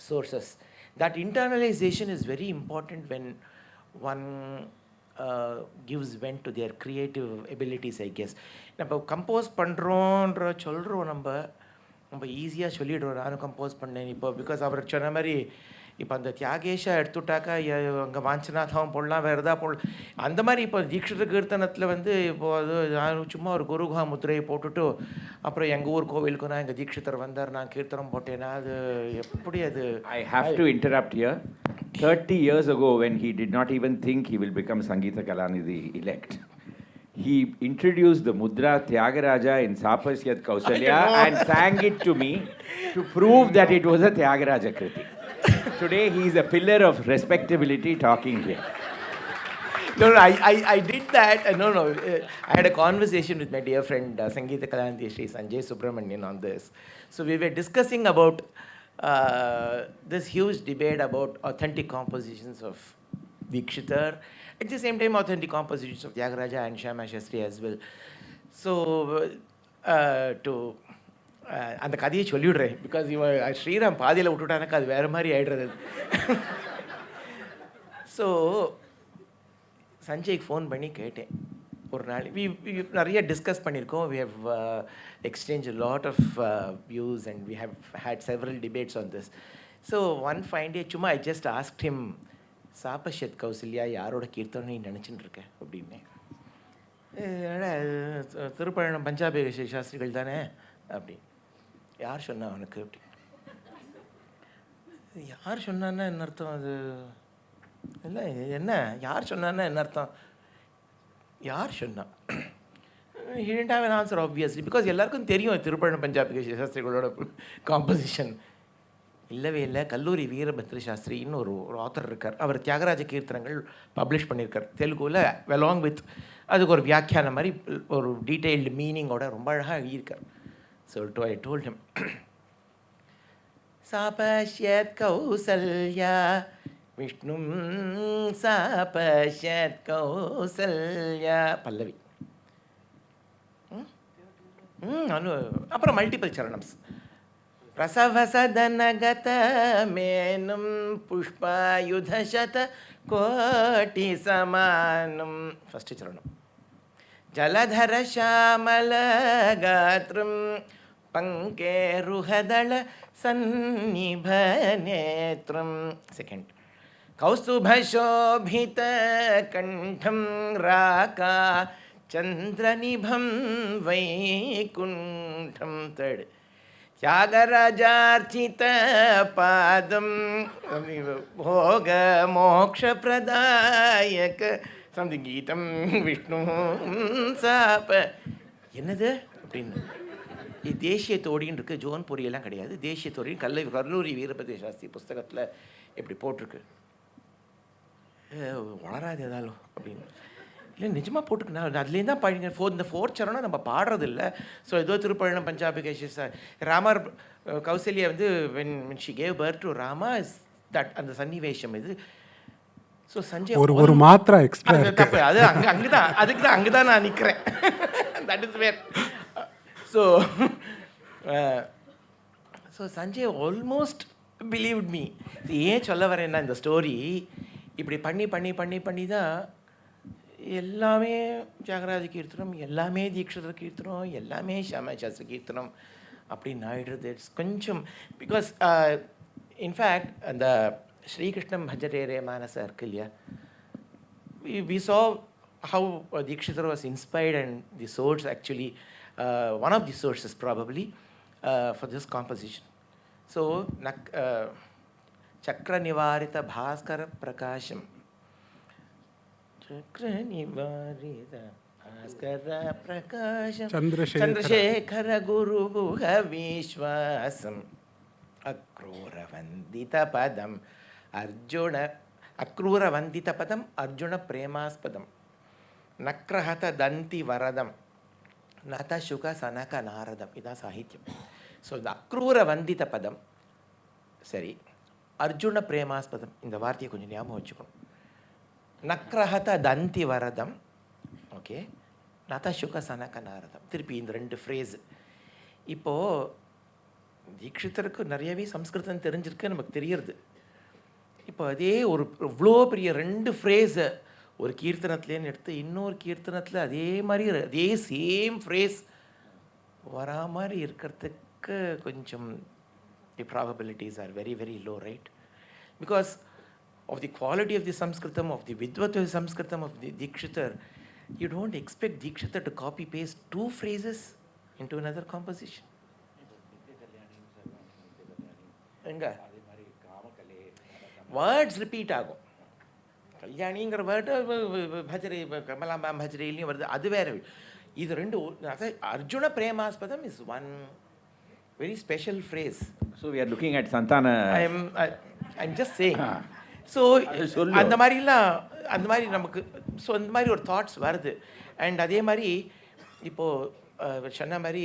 sources, that internalization is very important when one gives vent to their creative abilities, I guess. நம்ம கம்போஸ் பண்ணுறோன்ற சொல்கிறோம், நம்ம ஈஸியாக சொல்லிடுறோம். நானும் கம்போஸ் பண்ணேன் இப்போ, பிகாஸ் அவர் சொன்ன மாதிரி இப்போ அந்த தியாகேஷா எடுத்துட்டாக்கா அங்கே வாஞ்சநாதம் போடலாம், வேறு எதாவது போடலாம். அந்த மாதிரி இப்போ தீட்சித கீர்த்தனத்தில் இப்போது அது நான் சும்மா ஒரு குருகா முத்திரையை போட்டுட்டு அப்புறம் எங்கள் ஊர் கோவிலுக்கு நான் எங்கள் தீட்சிதர் வந்தார், நான் கீர்த்தனம் போட்டேன்னா அது எப்படி அது. I have to interrupt here. 30 years ago, when he did not even think he will become Sangeeta Kalanidhi elect, he introduced the mudra Tyagaraja in Sapasyat Kausalya and sang it to me to prove that it was a Tyagaraja Kriti. Today he is a pillar of respectability talking here. No, I did that. No. I had a conversation with my dear friend Sangeeta Kalanidhi Sri Sanjay Subramanian on this. So we were discussing about this huge debate about authentic compositions of Dikshitar, at the same time authentic compositions of Tyagaraja and Shyama Shastri as well. So அந்த கதையை சொல்லிவிடுறேன், because இவன் ஸ்ரீராம் பாதியில் விட்டுட்டானாக்கா அது வேறு மாதிரி ஆகிடுறது. So சஞ்சய்க்கு phone பண்ணி கேட்டேன் ஒரு நாள். நிறைய டிஸ்கஸ் பண்ணியிருக்கோம். We have exchange lot of views and we have had several debates on this. So one fine day சும்மா ஐ ஜஸ்ட் ஆஸ்க்ட் ஹிம், சாபஷத் கௌசல்யா யாரோட கீர்த்தனை நீ நினச்சின்னு இருக்க அப்படின்னு. திருப்பழனம் பஞ்சாபி சாஸ்திரிகள் தானே அப்படி. யார் சொன்னா அவனுக்கு அப்படி? யார் சொன்னான்னா என்ன அர்த்தம்? அது இல்லை என்ன யார் சொன்னான்னா என்ன அர்த்தம்? யார் சொன்னா? He didn't have an answer obviously, because எல்லாருக்கும் தெரியும் திருப்பழனம் பஞ்சாபி சாஸ்திரிகளோட காம்போசிஷன். இல்லவே இல்லை. கல்லூரி வீரபத்ர சாஸ்திரின்னு ஒரு ஆத்தர் இருக்கார். அவர் தியாகராஜ கீர்த்தனங்கள் பப்ளிஷ் பண்ணியிருக்கார் தெலுங்குல, அலாங் வித் அதுக்கு ஒரு வியாக்கியானம் மாதிரி ஒரு டீட்டெயில்டு மீனிங்கோட ரொம்ப அழகாக எழுதியிருக்கார். So I told him, Sapashyat Kausalya Vishnum Sapashyat Kausalya Pallavi. அப்புறம் மல்டிபிள் சரணம்ஸ். ரசவசதனகத மேனும் புஷ்பாயுதசத கோட்டி சமானம் ஃபஸ்ட்டு சரணம். ஜலதர ஷாமல காத்ரம் பங்கேருஹதள சந்நிப நேத்ரம். செகண்ட். கௌஸ்துபசோபித கண்டம் ராகா சந்திரநிபம் வைகுண்டம். தேர்ட். தியாகராஜார்ச்சித பாதம் போக மோக்ஷ பிரதாயக சங்கீதம் விஷ்ணு சாப. என்னது அப்படின்னு தேசிய தோடின்னு இருக்குது. ஜோன்புரி எல்லாம் கிடையாது. தேசிய தோடின்னு கல்லூரி வீரபத்ர சாஸ்திரி புஸ்தகத்தில் எப்படி போட்டிருக்கு. வளராது ஏதாலும் அப்படின்னு இல்லை, நிஜமாக போட்டுருக்கு. நான் அதுலேருந்து தான் பாடிங்க. இந்த ஃபோர்த் சரணம் நம்ம பாடுறது இல்லை. ஸோ ஏதோ திருப்பழனம் பஞ்சாபி கேஷஸ் ராமர் கௌசல்யா வந்து when she cave birth to Rama that அந்த சன்னிவேஷம் இது. ஸோ சஞ்சய் ஒரு மாத்திரை எக்ஸ்ட்ரா தப்பு. அது அங்கே தான், அதுக்கு தான் அங்கே தான் நான் நிற்கிறேன். That is where. So Sanjay almost believed me. ஏன் சொல்ல வரேன்னா, இந்த ஸ்டோரி இப்படி பண்ணி பண்ணி பண்ணி பண்ணி தான் எல்லாமே தியாகராஜ கீர்த்தனம், எல்லாமே தீக்ஷிதர் கீர்த்தனம், எல்லாமே ஷியாமா சாஸ்திரி கீர்த்தனம் அப்படின்னு ஆயிடுறது. இட்ஸ் கொஞ்சம் பிகாஸ் இன்ஃபேக்ட் அந்த ஸ்ரீகிருஷ்ணம் பஜரேரே மானச இருக்கு இல்லையா, we saw how Dikshitar was inspired and the source actually one of the sources probably for this composition. So chakra nivarita bhaskara prakasham, chakra nivarita bhaskara prakasham, chandrasekhara guru guha vishwasam, akrura vandita padam arjuna, akrura vandita padam arjuna premaspadam, nakrahata danti varadam nata shuka sanaka naradam. இதான் சாகித்யம். So இந்த அக்ரூர வந்தித பதம் சரி, அர்ஜுன பிரேமாஸ்பதம் இந்த வார்த்தையை கொஞ்சம் ஞாபகம் வச்சுக்கணும். நக்ரஹத தந்தி வரதம், okay, நத சுக சனக நாரதம். திருப்பி இந்த ரெண்டு ஃப்ரேஸு. இப்போது தீக்ஷிதருக்கு நிறையவே சம்ஸ்கிருதம் தெரிஞ்சிருக்கு, நமக்கு தெரியறது. இப்போ அதே ஒரு இவ்வளோ பெரிய ரெண்டு ஃப்ரேஸை ஒரு கீர்த்தனத்துலேன்னு எடுத்து இன்னொரு கீர்த்தனத்தில் அதே மாதிரி அதே சேம் ஃப்ரேஸ் வரா மாதிரி இருக்கிறதுக்கு கொஞ்சம் the probabilities are very very low, right? Because of the quality of the Samskritam, of the vidvat of Samskritam of the Dikshitar, you don't expect Dikshitar to copy paste two phrases into another composition. எங்க words repeat ஆகும். கல்யாணிங்கிற word பஜரை கமலாம்பாம் பஜரையிலையும் வருது, அது வேற. இது ரெண்டு அர்ஜுன பிரேமாஸ்பதம் is one very special phrase. So we are looking at சந்தான. I'm just saying. ஸோ அந்த மாதிரிலாம் அந்த மாதிரி நமக்கு ஸோ அந்த மாதிரி ஒரு தாட்ஸ் வருது. அண்ட் அதே மாதிரி இப்போது சொன்ன மாதிரி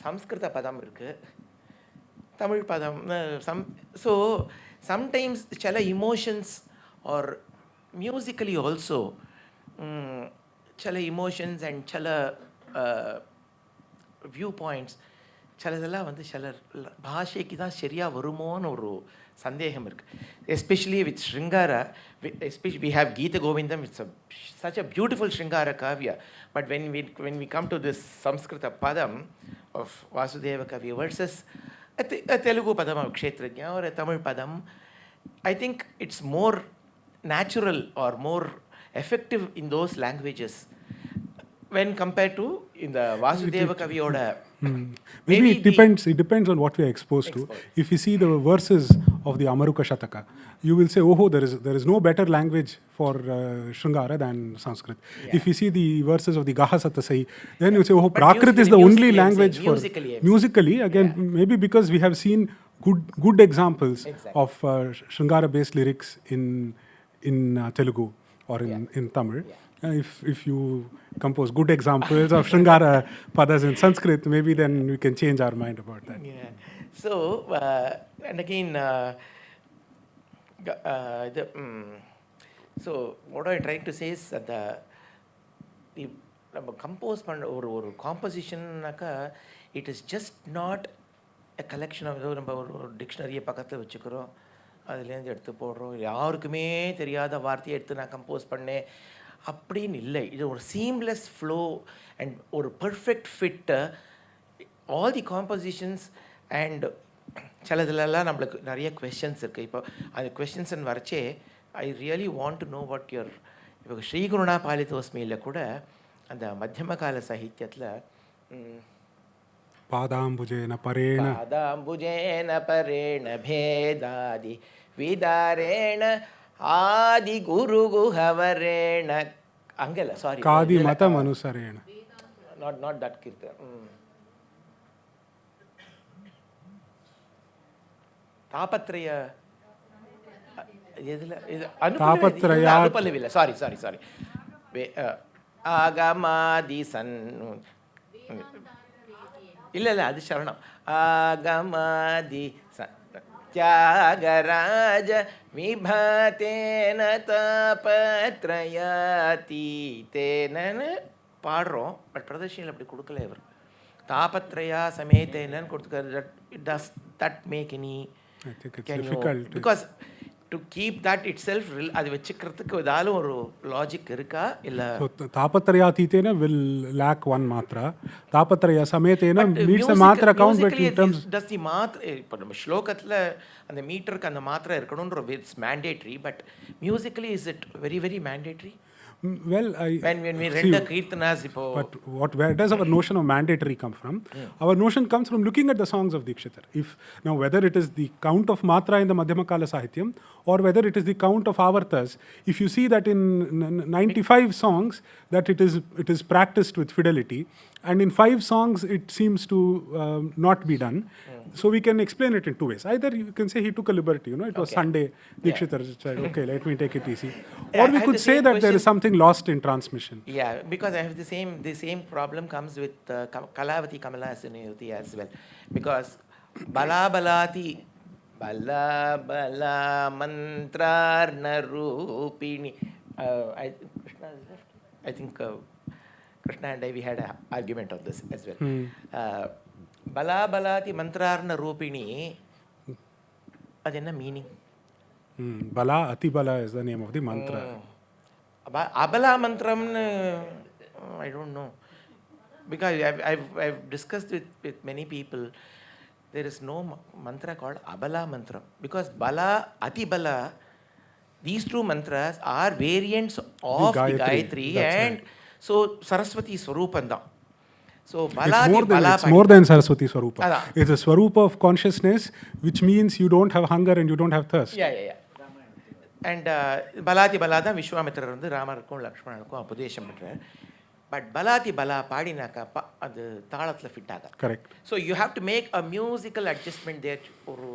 சம்ஸ்கிருத பதம் இருக்குது, தமிழ் பதம் ஸோ சம்டைம்ஸ் சில இமோஷன்ஸ் ஆர் மியூசிக்கலி ஆல்சோ சில இமோஷன்ஸ் அண்ட் சில வியூ பாயிண்ட்ஸ் சிலதெல்லாம் வந்து சில பாஷைக்கு தான் சரியாக வருமோன்னு ஒரு சந்தேகம் இருக்குது. Especially with shringara, especially we have Gita Govindam, it's such a beautiful Shringara Kavya, but when we come to this Samskrita padam of Vasudeva Kavya versus a Telugu padam of Kshetrajna or a Tamil padam, I think it's more natural or more effective in those languages when compared to in the Vasudeva Kaviyoda. Maybe it depends on what we are exposed to. If you see the verses of the Amaruka Shataka, you will say, oh, there is no better language for Shringara than Sanskrit. Yeah. If you see the verses of the Gaha Satasai, then you say, oh, Prakrit is the only language for musically. Again, maybe because we have seen good examples of Shringara based lyrics in Telugu or in Tamil. If you compose good examples of Shringara padas in Sanskrit, maybe then we can change our mind about that. Yeah. So, and again, so what I'm trying to say is that நம்ம compose பண்ண ஒரு காம்போசிஷன்னாக்கா it is just not a collection of. ஏதோ நம்ம ஒரு டிக்ஷனரியை பக்கத்தில் வச்சுக்கிறோம், அதுலேருந்து எடுத்து போடுறோம், யாருக்குமே தெரியாத வார்த்தையை எடுத்து நான் கம்போஸ் பண்ணேன் அப்படின்னு இல்லை. இது ஒரு சீம்லெஸ் ஃப்ளோ அண்ட் ஒரு perfect fit. All the compositions and சிலதுலலாம் நம்மளுக்கு நிறைய கொஷின்ஸ் இருக்குது. இப்போ அந்த கொஷின்ஸ்ன்னு வரைச்சே I really want to know what your இப்போ ஸ்ரீகுருணா பாலிதோஸ்மியில் கூட அந்த மத்தியம கால சாகித்யத்தில் பாதாம்புஜேன பரேண பேதாதி விதாரேண ஆதி குரு குஹவரேண அங்கல்ல சாரி காதி மதம் அனுசரேண நாட் தட் கீர்த்தன். தாபத்ரய எதுல இது அனுபல்லவில்லை. சாரி ஆகமாதி சன் இல்லை அது சரணம். ஆகமாதி தியாகராஜ விபதேன தாபத்ரயாதீதேனன்னு பாடுறோம். பட் பிரதர்ஷனில் அப்படி கொடுக்கல இவர். தாபத்ரயா சமேதேனன்னு கொடுத்துக்காரு. Does that make any because to keep that itself அது வச்சுக்கிறதுக்கு ஏதாவது ஒரு லாஜிக் இருக்கா இல்லை? தாபத்ரயாதீதேன will lack one matra. தாபத்ரயா சமேதேன needs a matra count, but in terms does the matra இப்போ நம்ம ஸ்லோகத்தில் அந்த மீட்டருக்கு அந்த மாத்திரை இருக்கணும்ன்ற it's mandatory. But musically is it very very mandatory? Well, when we render kirtanas, but where does our notion of mandatory come from? Our notion comes from looking at the songs of Dikshitar. Now whether it is the count of matra in the Madhyama Kala Sahityam or whether it is the count of avartas, if you see that in 95 songs that it is practiced with fidelity, and in 5 songs it seems to not be done. So we can explain it in 2 ways. Either you can say he took a liberty, it was Sunday, Dikshitar said, okay, let me take it easy. Or we could say that there is something lost in transmission. Yeah, because I have the same problem comes with Kalavati Kamalasini as well. Because bala balati bala bala mantrarna rupini. I think Krishna and I, we had an argument on this as well. Bala balati mantrarna rupini. Adenna meaning? Bala ati bala is the name of the mantra. Abala mantram, I don't know. Because I've discussed with many people. There is no mantra called Abala mantram. Because Bala, Ati Bala, these 2 mantras are variants of the Gayatri. And right. So Saraswati Swarupanda. So it's more than Saraswati Swarupa. It's a Swarupa of consciousness, which means you don't have hunger and you don't have thirst. Yeah. And பலாதி பலா தான் விஸ்வாமித்திரர் வந்து ராமருக்கும் லக்ஷ்மணனுக்கும் உபதேசம் பண்ணுறார். But பலாதி பலா பாடினாக்கா அது தாளத்தில் fit ஆகும். Correct. So you have to make a musical adjustment there. ஒரு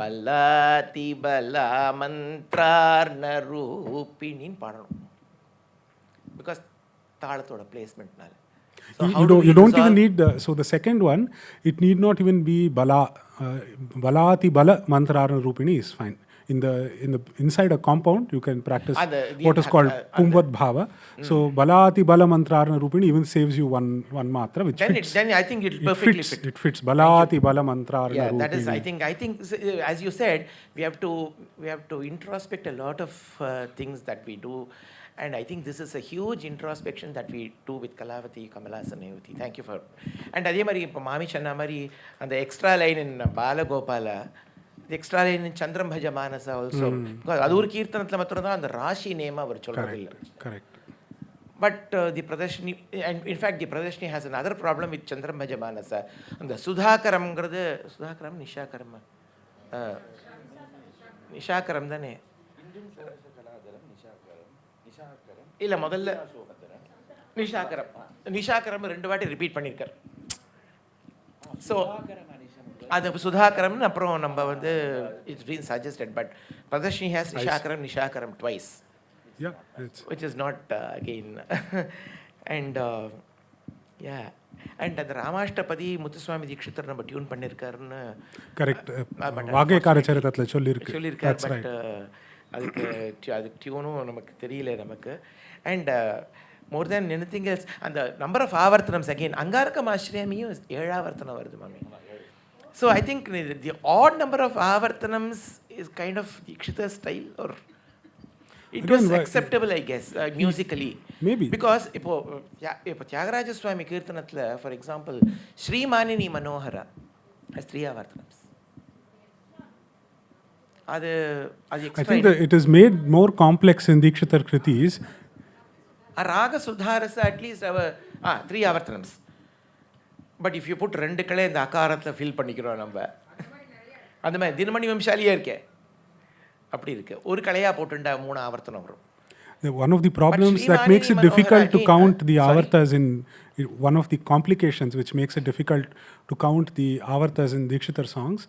பலாதி பலா மந்த்ரார்ண ரூபிணின்னு பாடணும். பிகாஸ் தாளத்தோட பிளேஸ்மெண்ட்னால. You don't even need so the second one, it need not even be bala. Balati bala mantrarna rupini is fine. In the inside a compound you can practice what is called pumvat bhava. So balati bala mantrarna rupini even saves you one matra, which then fits. Then I think it perfectly fits. It fits balati bala mantrarna rupini. That is I think as you said, we have to introspect a lot of things that we do. And I think this is a huge introspection that we do with Kalavati, Kamalasani. Thank you for. And adhe mari ipo Mami Channa mari and the extra line in Bala Gopala, the extra line in Chandram Bhaja Manasa also. Because adur kirtanathla matram and the Rashi name அவர் சொல்றதில்லை. Correct. But the Pradarshini, and in fact the Pradarshini has another problem with Chandram Bhaja Manasa. And the Sudhakaram Nishakaram. Nishakaram தானே. இல்லை முதல்ல நிஷாகரம் 2 வாட்டி repeat பண்ணியிருக்கார். So அது சுதாகரம்னு அப்புறம் நம்ம வந்து it's been suggested. But Pradarshini has நிஷாகரம் twice, which is not again. And and அந்த ராமாஷ்டபதி முத்துசுவாமி தீக்ஷிதர் நம்ம டியூன் பண்ணியிருக்காருன்னு கரெக்ட் வாகேகார சரித்திரத்தில் சொல்லியிருக்காரு. பட் அதுக்கு டியூனும் நமக்கு தெரியல நமக்கு. And more than anything else அந்த நம்பர் ஆஃப் ஆவர்த்தனம்ஸ் அகெயின் அங்காரகம் ஆசிரியமியும் 7 ஆவர்த்தனம் வருது மாமி. So I think the odd number of ஆவர்த்தனம்ஸ் is kind of Dikshitar style. or It Again, was acceptable, I guess, musically. Maybe. Because இப்போ தியாகராஜ சுவாமி கீர்த்தனத்தில், for example, ஸ்ரீமானினி மனோகரா has 3 ஆவர்த்தனம்ஸ். அது I think that it is made more complex in Dikshitar Kritis. ராக சுதாரஸ் அட்லீஸ்ட் 3 ஆவர்த்தனம்ஸ். But if you put 2 கலை இந்த அகாரத்தில் fill பண்ணிக்கிறோம் நம்ம. அந்த மாதிரி தினமணி வம்சாலியாக இருக்கே அப்படி இருக்கு. ஒரு கலையாக போட்டுண்டா 3 ஆவர்த்தனம் வரும். One of the problems that makes it difficult to count the avartas one of the complications which makes it difficult to count the avartas in Dikshitar songs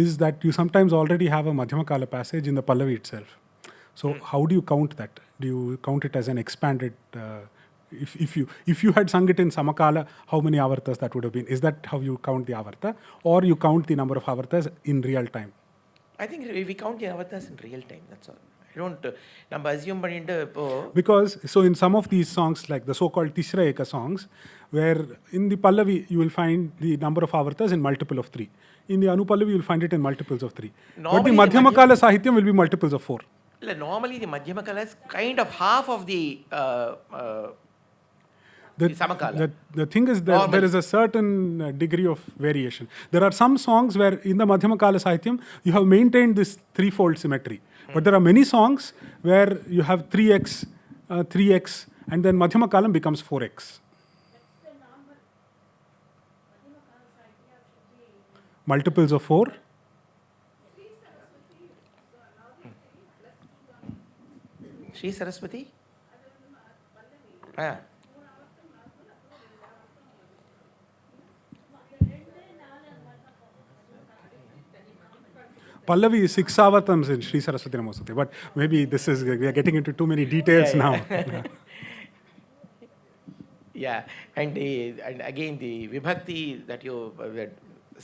is that you sometimes already have a Madhyamakala passage in the Pallavi itself. So how do you count that? Do you count it as an expanded, if you had sung it in Samakala, how many avartas that would have been? Is that how you count the avarta? Or you count the number of avartas in real time? I think we count the avatars in real time, that's all. I don't, நம்ம assume பண்ணிட்டு இப்போ Because, so in some of these songs, like the so-called Tisra Eka songs, where in the Pallavi you will find the number of avartas in multiple of 3. In the Anupallavi you will find it in multiples of 3. But the Madhyamakala Sahityam will be multiples of 4. Normally the Madhyamakala is kind of half of the Samakala. The thing is that there is a certain degree of variation. There are some songs where in the Madhyamakala Sahityam you have maintained this threefold symmetry. But there are many songs where you have 3x, 3x, and then Madhyamakalam becomes 4x. Multiples of 4. Sri Saraswati? Pallavi is 6 avatams in Sri Saraswati Namaste, but maybe we are getting into too many details now. Yeah, and again the Vibhakti that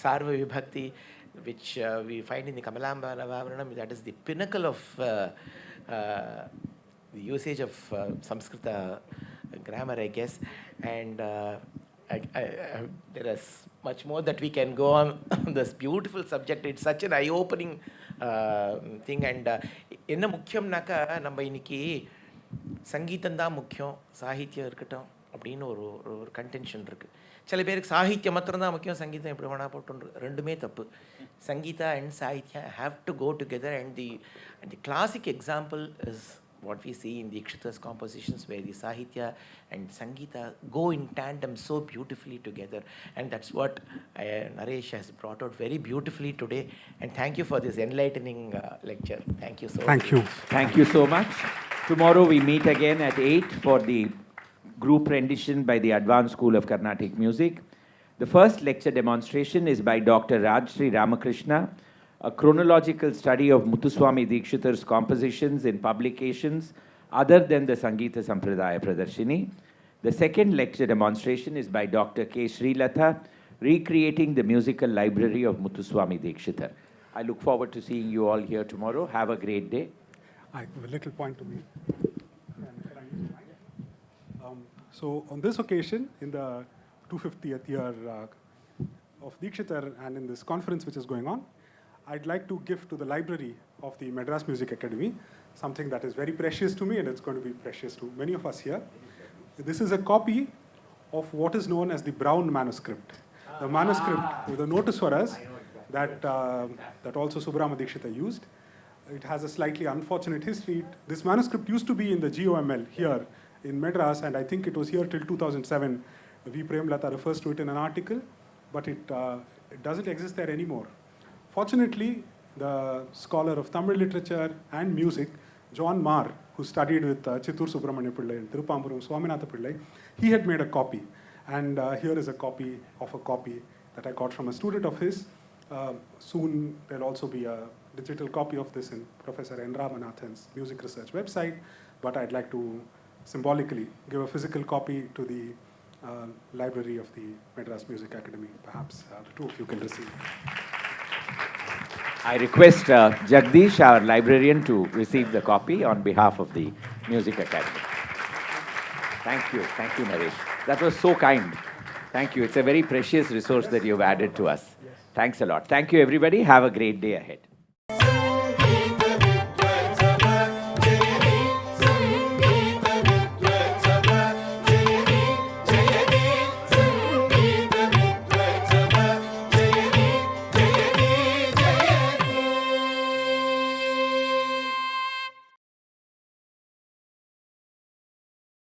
Sarva Vibhakti, which we find in the Kamalamba Navaranam, that is the pinnacle of the usage of Sanskrit grammar, I guess. And there is much more that we can go on this beautiful subject. It's such an eye-opening thing. And என்ன முக்கியம்னாக்கா நம்ம இன்னைக்கு சங்கீதம் தான் முக்கியம், சாகித்யம் இருக்கட்டும் அப்படின்னு ஒரு contention இருக்குது. சில பேருக்கு சாகித்யம் மாத்திரம் தான் முக்கியம், சங்கீதம் எப்படி வேணா போட்டு, ரெண்டுமே தப்பு. Sangita and Sahitya have to go together, and the classic example is what we see in the Dikshitar's compositions, where the Sahitya and Sangita go in tandem so beautifully together, and that's what Naresh has brought out very beautifully today. And thank you for this enlightening lecture. Thank you so much. Thank you. Thank you so much. Tomorrow we meet again at 8 for the group rendition by the Advanced School of Carnatic Music. The first lecture demonstration is by Dr. Rajshri Ramakrishna, a chronological study of Muthuswāmi Dikshitar's compositions in publications other than the Sangeeta Sampradaya Pradarshini. The second lecture demonstration is by Dr. K. Srilatha, recreating the musical library of Muthuswāmi Dikshitar. I look forward to seeing you all here tomorrow. Have a great day. I have a little point to make. So on this occasion, in the 250th year of Dikshitar and in this conference which is going on, I'd like to give to the library of the Madras Music Academy something that is very precious to me, and it's going to be precious to many of us here. This is a copy of what is known as the Brown manuscript. The manuscript with a notice for us that also Subrahma Dikshitar used. It has a slightly unfortunate history. This manuscript used to be in the GOML here in Madras, and I think it was here till 2007. V. Premlata refers to it in an article, but it doesn't exist there anymore. Fortunately, the scholar of Tamil literature and music, John Marr, who studied with Chittur Subramanya Pillai and Tirupamburam Swaminatha Pillai, he had made a copy. And here is a copy of a copy that I got from a student of his. Soon there'll also be a digital copy of this in Professor N. Ramanathan's music research website, but I'd like to symbolically give a physical copy to the library of the Madras Music Academy. Perhaps the two of you can receive. I request Jagdish, our librarian, to receive the copy on behalf of the Music Academy. Thank you, Naresh. That was so kind. Thank you. It's a very precious resource that you've added to us. Thanks a lot. Thank you, everybody. Have a great day ahead.